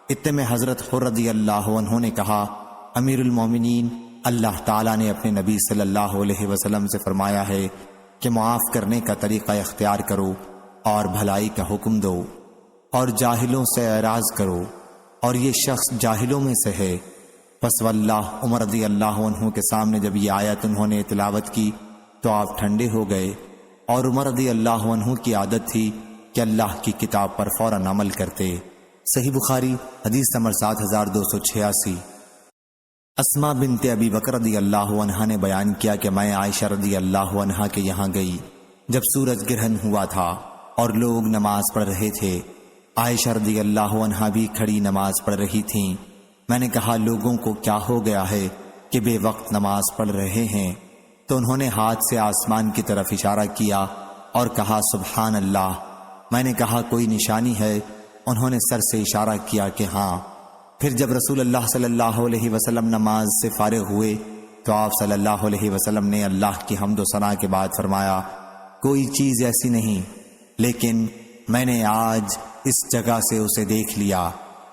اتنے میں حضرت حر رضی اللہ عنہ نے کہا، امیر المومنین، اللہ تعالیٰ نے اپنے نبی صلی اللہ علیہ وسلم سے فرمایا ہے کہ معاف کرنے کا طریقہ اختیار کرو اور بھلائی کا حکم دو اور جاہلوں سے اعراض کرو، اور یہ شخص جاہلوں میں سے ہے۔ پس واللہ عمر رضی اللہ عنہ کے سامنے جب یہ آیت انہوں نے تلاوت کی تو آپ ٹھنڈے ہو گئے، اور عمر رضی اللہ عنہ کی عادت تھی کہ اللہ کی کتاب پر فوراً عمل کرتے۔ صحیح بخاری حدیث نمبر 7286۔ اسماء بنت ابی بکر رضی اللہ عنہ نے بیان کیا کہ میں عائشہ رضی اللہ عنہ کے یہاں گئی جب سورج گرہن ہوا تھا اور لوگ نماز پڑھ رہے تھے۔ عائشہ رضی اللہ عنہ بھی کھڑی نماز پڑھ رہی تھیں۔ میں نے کہا لوگوں کو کیا ہو گیا ہے کہ بے وقت نماز پڑھ رہے ہیں؟ تو انہوں نے ہاتھ سے آسمان کی طرف اشارہ کیا اور کہا سبحان اللہ۔ میں نے کہا کوئی نشانی ہے؟ انہوں نے سر سے اشارہ کیا کہ ہاں۔ پھر جب رسول اللہ صلی اللہ علیہ وسلم نماز سے فارغ ہوئے تو آپ صلی اللہ علیہ وسلم نے اللہ کی حمد و ثنا کے بعد فرمایا، کوئی چیز ایسی نہیں لیکن میں نے آج اس جگہ سے اسے دیکھ لیا،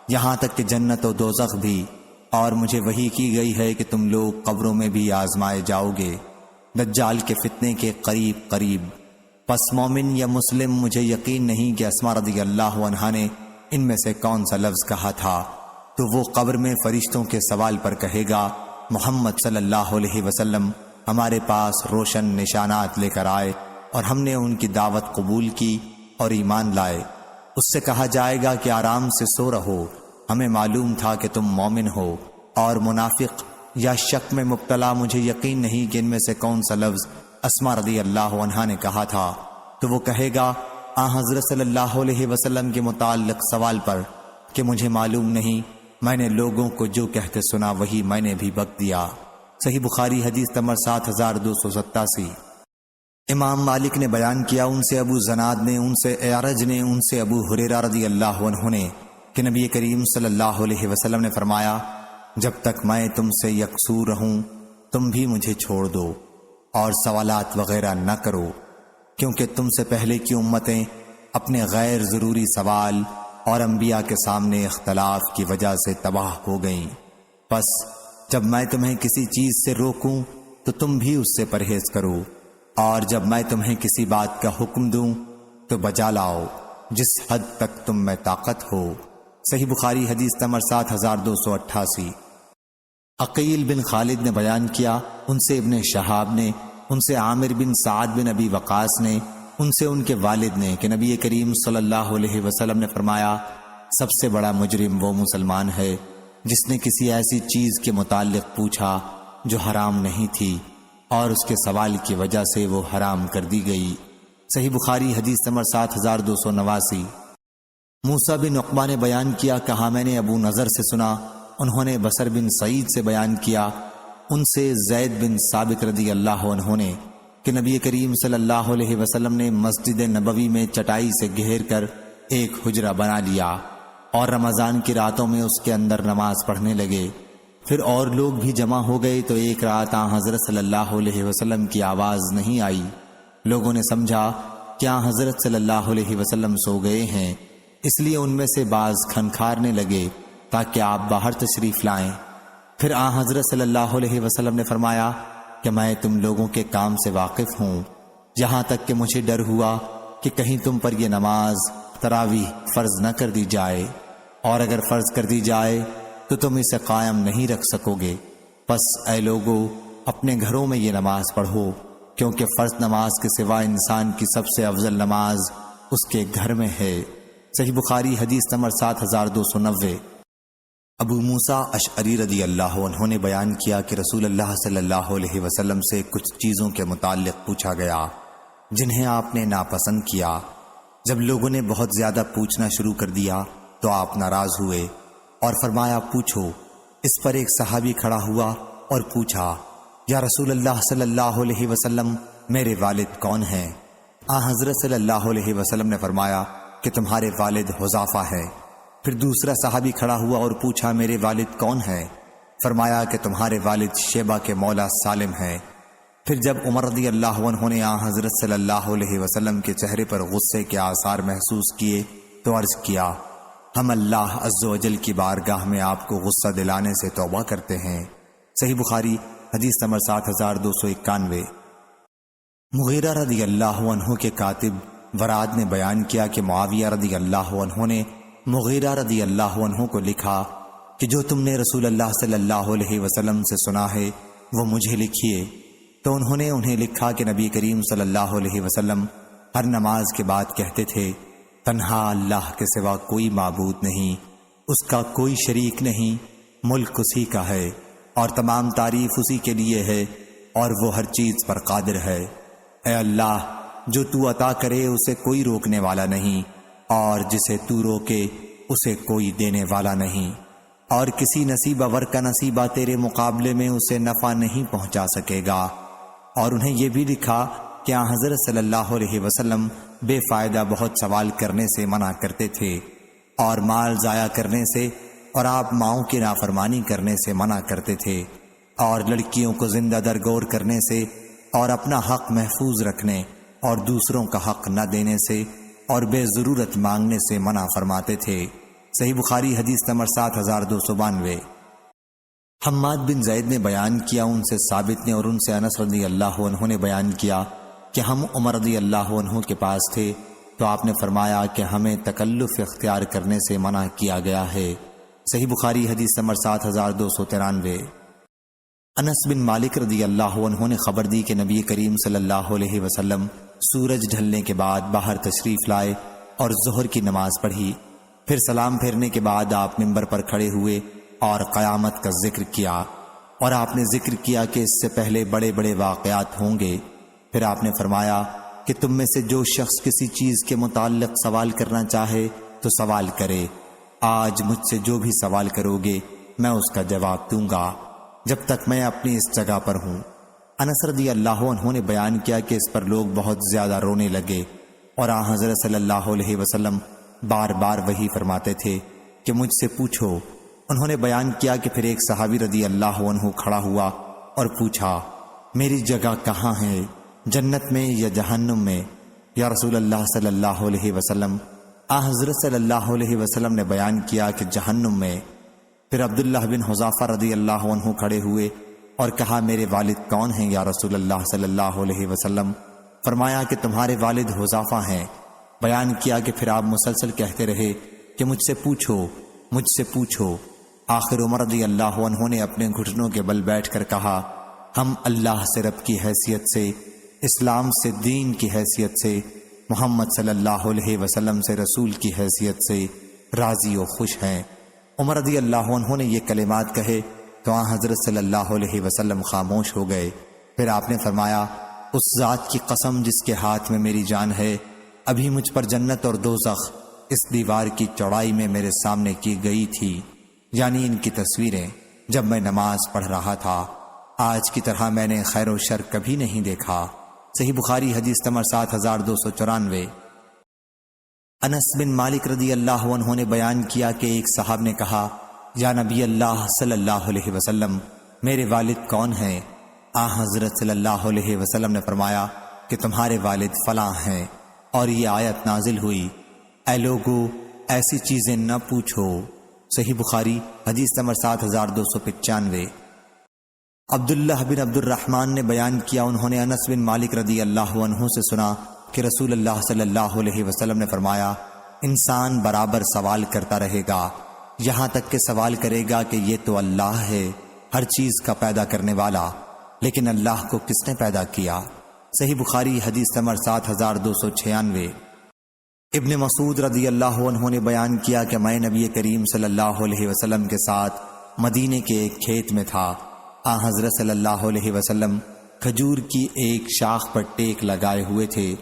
یہاں تک کہ جنت و دوزخ بھی، اور مجھے وحی کی گئی ہے کہ تم لوگ قبروں میں بھی آزمائے جاؤ گے، دجال کے فتنے کے قریب قریب۔ پس مومن یا مسلم مجھے یقین نہیں کہ اسماء رضی اللہ عنہا نے ان میں سے کون سا لفظ کہا تھا، تو وہ قبر میں فرشتوں کے سوال پر کہے گا، محمد صلی اللہ علیہ وسلم ہمارے پاس روشن نشانات لے کر آئے اور ہم نے ان کی دعوت قبول کی اور ایمان لائے۔ اس سے کہا جائے گا کہ آرام سے سو رہو، ہمیں معلوم تھا کہ تم مومن ہو، اور منافق یا شک میں مبتلا مجھے یقین نہیں کہ ان میں سے کون سا لفظ اسماء رضی اللہ عنہا نے کہا تھا، تو وہ کہے گا آن حضرت صلی اللہ علیہ وسلم کے متعلق سوال پر کہ مجھے معلوم نہیں، میں نے لوگوں کو جو کہتے سنا وہی میں نے بھی بک دیا۔ صحیح بخاری حدیث نمبر 7287۔ امام مالک نے بیان کیا، ان سے ابو زناد نے، ان سے اعرج نے، ان سے ابو ہریرہ رضی اللہ عنہ نے کہ نبی کریم صلی اللہ علیہ وسلم نے فرمایا، جب تک میں تم سے یکسو رہوں تم بھی مجھے چھوڑ دو اور سوالات وغیرہ نہ کرو، کیونکہ تم سے پہلے کی امتیں اپنے غیر ضروری سوال اور انبیاء کے سامنے اختلاف کی وجہ سے تباہ ہو گئیں۔ پس جب میں تمہیں کسی چیز سے روکوں تو تم بھی اس سے پرہیز کرو، اور جب میں تمہیں کسی بات کا حکم دوں تو بجا لاؤ جس حد تک تم میں طاقت ہو۔ صحیح بخاری حدیث نمبر 7288۔ عقیل بن خالد نے بیان کیا، ان سے ابن شہاب نے، ان سے عامر بن سعد بن ابی وقاص نے، ان سے ان کے والد نے کہ نبی کریم صلی اللہ علیہ وسلم نے فرمایا، سب سے بڑا مجرم وہ مسلمان ہے جس نے کسی ایسی چیز کے متعلق پوچھا جو حرام نہیں تھی اور اس کے سوال کی وجہ سے وہ حرام کر دی گئی۔ صحیح بخاری حدیث نمبر 7289۔ موسیٰ بن عقبہ نے بیان کیا، کہا میں نے ابو نضر سے سنا، انہوں نے بصر بن سعید سے بیان کیا، ان سے زید بن ثابت رضی اللہ عنہ نے کہ نبی کریم صلی اللہ علیہ وسلم نے مسجد نبوی میں چٹائی سے گھیر کر ایک حجرہ بنا لیا اور رمضان کی راتوں میں اس کے اندر نماز پڑھنے لگے۔ پھر اور لوگ بھی جمع ہو گئے تو ایک رات آن حضرت صلی اللہ علیہ وسلم کی آواز نہیں آئی۔ لوگوں نے سمجھا کہ آن حضرت صلی اللہ علیہ وسلم سو گئے ہیں، اس لیے ان میں سے بعض کھنکھارنے لگے تاکہ آپ باہر تشریف لائیں۔ پھر آن حضرت صلی اللہ علیہ وسلم نے فرمایا کہ میں تم لوگوں کے کام سے واقف ہوں، یہاں تک کہ مجھے ڈر ہوا کہ کہیں تم پر یہ نماز تراویح فرض نہ کر دی جائے، اور اگر فرض کر دی جائے تو تم اسے قائم نہیں رکھ سکو گے۔ پس اے لوگو، اپنے گھروں میں یہ نماز پڑھو، کیونکہ فرض نماز کے سوا انسان کی سب سے افضل نماز اس کے گھر میں ہے۔ صحیح بخاری حدیث نمبر 7290۔ ابو موسیٰ اشعری رضی اللہ عنہ نے بیان کیا کہ رسول اللہ صلی اللہ علیہ وسلم سے کچھ چیزوں کے متعلق پوچھا گیا جنہیں آپ نے ناپسند کیا۔ جب لوگوں نے بہت زیادہ پوچھنا شروع کر دیا تو آپ ناراض ہوئے اور فرمایا، پوچھو۔ اس پر ایک صحابی کھڑا ہوا اور پوچھا، یا رسول اللہ صلی اللہ علیہ وسلم، میرے والد کون ہیں؟ حضرت صلی اللہ علیہ وسلم نے فرمایا کہ تمہارے والد حذافہ ہیں۔ پھر دوسرا صحابی کھڑا ہوا اور پوچھا، میرے والد کون ہیں؟ فرمایا کہ تمہارے والد شیبہ کے مولا سالم ہیں۔ پھر جب عمر رضی اللہ عنہ نے حضرت صلی اللہ علیہ وسلم کے چہرے پر غصے کے آثار محسوس کیے تو عرض کیا، ہم اللہ عز و جل کی بارگاہ میں آپ کو غصہ دلانے سے توبہ کرتے ہیں۔ صحیح بخاری حدیث نمبر 7291۔ مغیرہ رضی اللہ عنہ کے کاتب وراد نے بیان کیا کہ معاویہ رضی اللہ عنہ نے مغیرہ رضی اللہ عنہ کو لکھا کہ جو تم نے رسول اللہ صلی اللہ علیہ وسلم سے سنا ہے وہ مجھے لکھیے۔ تو انہوں نے انہیں لکھا کہ نبی کریم صلی اللہ علیہ وسلم ہر نماز کے بعد کہتے تھے، تنہا اللہ کے سوا کوئی معبود نہیں، اس کا کوئی شریک نہیں، ملک اسی کا ہے اور تمام تعریف اسی کے لیے ہے اور وہ ہر چیز پر قادر ہے۔ اے اللہ، جو تو عطا کرے اسے کوئی روکنے والا نہیں، اور جسے تو روکے اسے کوئی دینے والا نہیں، اور کسی نصیبہ ور کا نصیبہ تیرے مقابلے میں اسے نفع نہیں پہنچا سکے گا۔ اور انہیں یہ بھی لکھا کہ حضرت صلی اللہ علیہ وسلم بے فائدہ بہت سوال کرنے سے منع کرتے تھے اور مال ضائع کرنے سے، اور آپ ماؤں کی نافرمانی کرنے سے منع کرتے تھے، اور لڑکیوں کو زندہ درگور کرنے سے، اور اپنا حق محفوظ رکھنے اور دوسروں کا حق نہ دینے سے، اور بے ضرورت مانگنے سے منع فرماتے تھے۔ صحیح بخاری حدیث نمبر 7292۔ حماد بن زید نے بیان کیا، ان سے ثابت نے اور ان سے انس رضی اللہ عنہ نے بیان کیا کہ ہم عمر رضی اللہ عنہ کے پاس تھے تو آپ نے فرمایا کہ ہمیں تکلف اختیار کرنے سے منع کیا گیا ہے۔ صحیح بخاری حدیث نمبر 7293۔ انس بن مالک رضی اللہ عنہ نے خبر دی کہ نبی کریم صلی اللہ علیہ وسلم سورج ڈھلنے کے بعد باہر تشریف لائے اور ظہر کی نماز پڑھی۔ پھر سلام پھیرنے کے بعد آپ منبر پر کھڑے ہوئے اور قیامت کا ذکر کیا، اور آپ نے ذکر کیا کہ اس سے پہلے بڑے بڑے واقعات ہوں گے۔ پھر آپ نے فرمایا، کہ تم میں سے جو شخص کسی چیز کے متعلق سوال کرنا چاہے تو سوال کرے۔ آج مجھ سے جو بھی سوال کرو گے میں اس کا جواب دوں گا جب تک میں اپنی اس جگہ پر ہوں۔ انس رضی اللہ عنہ نے بیان کیا کہ اس پر لوگ بہت زیادہ رونے لگے اور حضرت صلی اللہ علیہ وسلم بار بار وہی فرماتے تھے کہ مجھ سے پوچھو۔ انہوں نے بیان کیا کہ پھر ایک صحابی رضی اللہ عنہ کھڑا ہوا اور پوچھا، میری جگہ کہاں ہے، جنت میں یا جہنم میں یا رسول اللہ صلی اللہ علیہ وسلم؟ حضرت صلی اللہ علیہ وسلم نے بیان کیا کہ جہنم میں۔ پھر عبداللہ بن حذافہ رضی اللہ عنہ کھڑے ہوئے اور کہا، میرے والد کون ہیں یا رسول اللہ صلی اللہ علیہ وسلم؟ فرمایا کہ تمہارے والد حذافہ ہیں۔ بیان کیا کہ پھر آپ مسلسل کہتے رہے کہ مجھ سے پوچھو، مجھ سے پوچھو۔ آخر عمر رضی اللہ عنہ نے اپنے گھٹنوں کے بل بیٹھ کر کہا، ہم اللہ سے رب کی حیثیت سے، اسلام سے دین کی حیثیت سے، محمد صلی اللہ علیہ وسلم سے رسول کی حیثیت سے راضی و خوش ہیں۔ عمر رضی اللہ عنہ نے یہ کلمات کہے تو حضرت صلی اللہ علیہ وسلم خاموش ہو گئے۔ پھر آپ نے فرمایا، اس ذات کی قسم جس کے ہاتھ میں میری جان ہے، ابھی مجھ پر جنت اور دوزخ اس دیوار کی چوڑائی میں میرے سامنے کی گئی تھی، یعنی ان کی تصویریں، جب میں نماز پڑھ رہا تھا۔ آج کی طرح میں نے خیر و شر کبھی نہیں دیکھا۔ صحیح بخاری حدیث نمبر 7294۔ انس بن مالک رضی اللہ عنہ نے بیان کیا کہ ایک صاحب نے کہا، یا نبی اللہ صلی اللہ علیہ وسلم، میرے والد کون ہیں؟ حضرت صلی اللہ علیہ وسلم نے فرمایا کہ تمہارے والد فلاں ہیں، اور یہ آیت نازل ہوئی، اے لوگو ایسی چیزیں نہ پوچھو۔ صحیح بخاری حدیث نمبر 7295۔ عبداللہ بن عبد الرحمن نے بیان کیا، انہوں نے انس بن مالک رضی اللہ عنہ سے سنا کہ رسول اللہ صلی اللہ علیہ وسلم نے فرمایا، انسان برابر سوال کرتا رہے گا یہاں تک کہ سوال کرے گا کہ یہ تو اللہ ہے، ہر چیز کا پیدا کرنے والا، لیکن اللہ کو کس نے پیدا کیا؟ صحیح بخاری حدیث نمبر 7296۔ ابن مسعود رضی اللہ عنہ نے بیان کیا کہ میں نبی کریم صلی اللہ علیہ وسلم کے ساتھ مدینے کے ایک کھیت میں تھا۔ حضرت صلی اللہ علیہ وسلم کھجور کی ایک شاخ پر ٹیک لگائے ہوئے تھے۔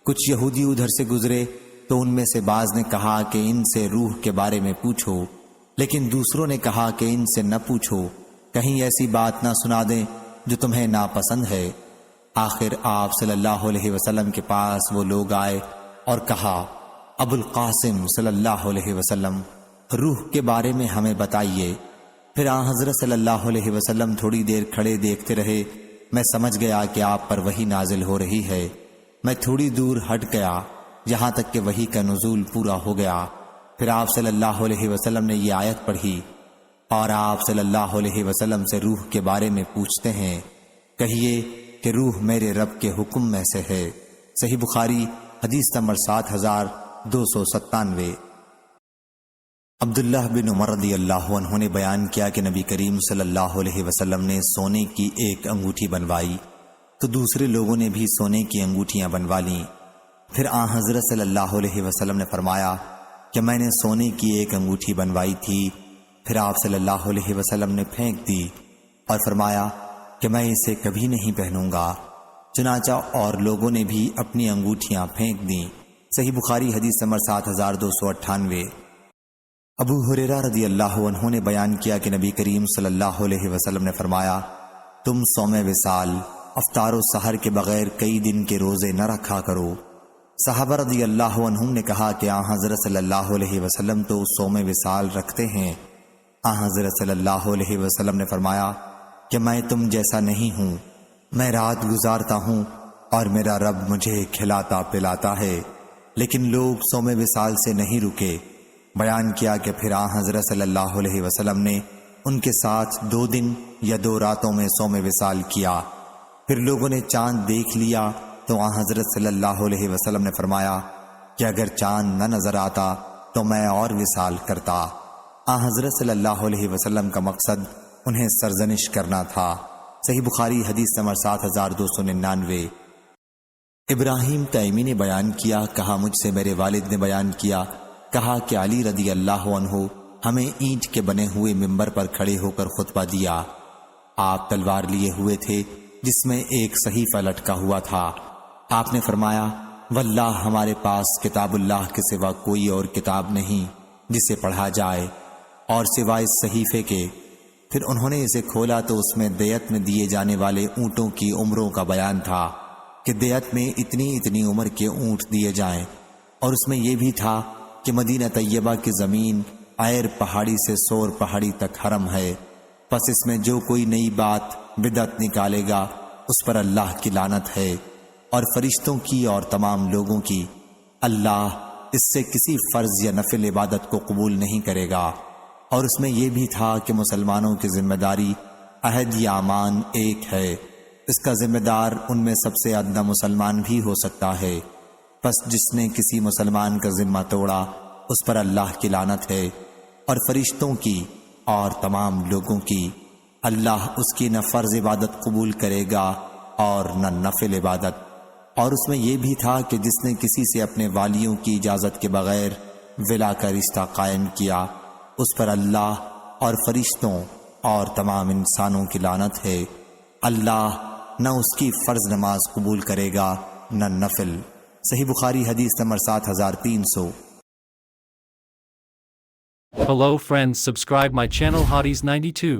کچھ یہودی ادھر سے گزرے تو ان میں سے بعض نے کہا کہ ان سے روح کے بارے میں پوچھو، لیکن دوسروں نے کہا کہ ان سے نہ پوچھو، کہیں ایسی بات نہ سنا دیں جو تمہیں ناپسند ہے۔ آخر آپ صلی اللہ علیہ وسلم کے پاس وہ لوگ آئے اور کہا، ابو القاسم صلی اللہ علیہ وسلم، روح کے بارے میں ہمیں بتائیے۔ پھر حضرت صلی اللہ علیہ وسلم تھوڑی دیر کھڑے دیکھتے رہے۔ میں سمجھ گیا کہ آپ پر وحی نازل ہو رہی ہے۔ میں تھوڑی دور ہٹ گیا یہاں تک کہ وحی کا نزول پورا ہو گیا۔ پھر آپ صلی اللہ علیہ وسلم نے یہ آیت پڑھی، اور آپ صلی اللہ علیہ وسلم سے روح کے بارے میں پوچھتے ہیں، کہیے کہ روح میرے رب کے حکم میں سے ہے۔ صحیح بخاری حدیث نمبر 7297۔ عبداللہ بن عمر رضی اللہ عنہ نے بیان کیا کہ نبی کریم صلی اللہ علیہ وسلم نے سونے کی ایک انگوٹھی بنوائی تو دوسرے لوگوں نے بھی سونے کی انگوٹھیاں بنوا لیں۔ پھر حضرت صلی اللہ علیہ وسلم نے فرمایا کہ میں نے سونے کی ایک انگوٹھی بنوائی تھی، پھر آپ صلی اللہ علیہ وسلم نے پھینک دی اور فرمایا کہ میں اسے کبھی نہیں پہنوں گا۔ چنانچہ اور لوگوں نے بھی اپنی انگوٹھیاں پھینک دیں۔ صحیح بخاری حدیث نمبر 7298۔ ابو ہریرہ رضی اللہ عنہ نے بیان کیا کہ نبی کریم صلی اللہ علیہ وسلم نے فرمایا، تم صوم وصال، افطار و سحر کے بغیر کئی دن کے روزے نہ رکھا کرو۔ صحابہ رضی اللہ عنہم نے کہا کہ حضرت صلی اللہ علیہ وسلم تو صوم وصال رکھتے ہیں۔ حضرت صلی اللہ علیہ وسلم نے فرمایا کہ میں تم جیسا نہیں ہوں، میں رات گزارتا ہوں اور میرا رب مجھے کھلاتا پلاتا ہے، لیکن لوگ صوم وصال سے نہیں رکے۔ بیان کیا کہ پھر حضرت صلی اللہ علیہ وسلم نے ان کے ساتھ 2 دن یا 2 راتوں میں صوم وصال کیا۔ پھر لوگوں نے چاند دیکھ لیا تو حضرت صلی اللہ علیہ وسلم نے فرمایا کہ اگر چاند نہ نظر آتا تو میں اور وصال کرتا۔ حضرت صلی اللہ علیہ وسلم کا مقصد انہیں سرزنش کرنا تھا۔ صحیح بخاری حدیث نمبر 7299۔ ابراہیم تیمی نے بیان کیا، کہا مجھ سے میرے والد نے بیان کیا، کہا کہ علی رضی اللہ عنہ ہمیں اینٹ کے بنے ہوئے منبر پر کھڑے ہو کر خطبہ دیا۔ آپ تلوار لیے ہوئے تھے جس میں ایک صحیفہ لٹکا ہوا تھا۔ آپ نے فرمایا واللہ ہمارے پاس کتاب اللہ کے سوا کوئی اور کتاب نہیں جسے پڑھا جائے اور سوائے اس صحیفے کے۔ پھر انہوں نے اسے کھولا تو اس میں دیت میں دیے جانے والے اونٹوں کی عمروں کا بیان تھا کہ دیت میں اتنی اتنی عمر کے اونٹ دیے جائیں، اور اس میں یہ بھی تھا کہ مدینہ طیبہ کی زمین عیر پہاڑی سے سور پہاڑی تک حرم ہے، پس اس میں جو کوئی نئی بات بدعت نکالے گا اس پر اللہ کی لعنت ہے، اور فرشتوں کی اور تمام لوگوں کی۔ اللہ اس سے کسی فرض یا نفل عبادت کو قبول نہیں کرے گا۔ اور اس میں یہ بھی تھا کہ مسلمانوں کی ذمہ داری عہد یا امان ایک ہے، اس کا ذمہ دار ان میں سب سے ادنا مسلمان بھی ہو سکتا ہے، پس جس نے کسی مسلمان کا ذمہ توڑا اس پر اللہ کی لعنت ہے، اور فرشتوں کی اور تمام لوگوں کی۔ اللہ اس کی نہ فرض عبادت قبول کرے گا اور نہ نفل عبادت۔ اور اس میں یہ بھی تھا کہ جس نے کسی سے اپنے والیوں کی اجازت کے بغیر ولا کا رشتہ قائم کیا اس پر اللہ اور فرشتوں اور تمام انسانوں کی لعنت ہے۔ اللہ نہ اس کی فرض نماز قبول کرے گا نہ نفل۔ صحیح بخاری حدیث number 7300۔ Hello friends, subscribe my channel Hotties92.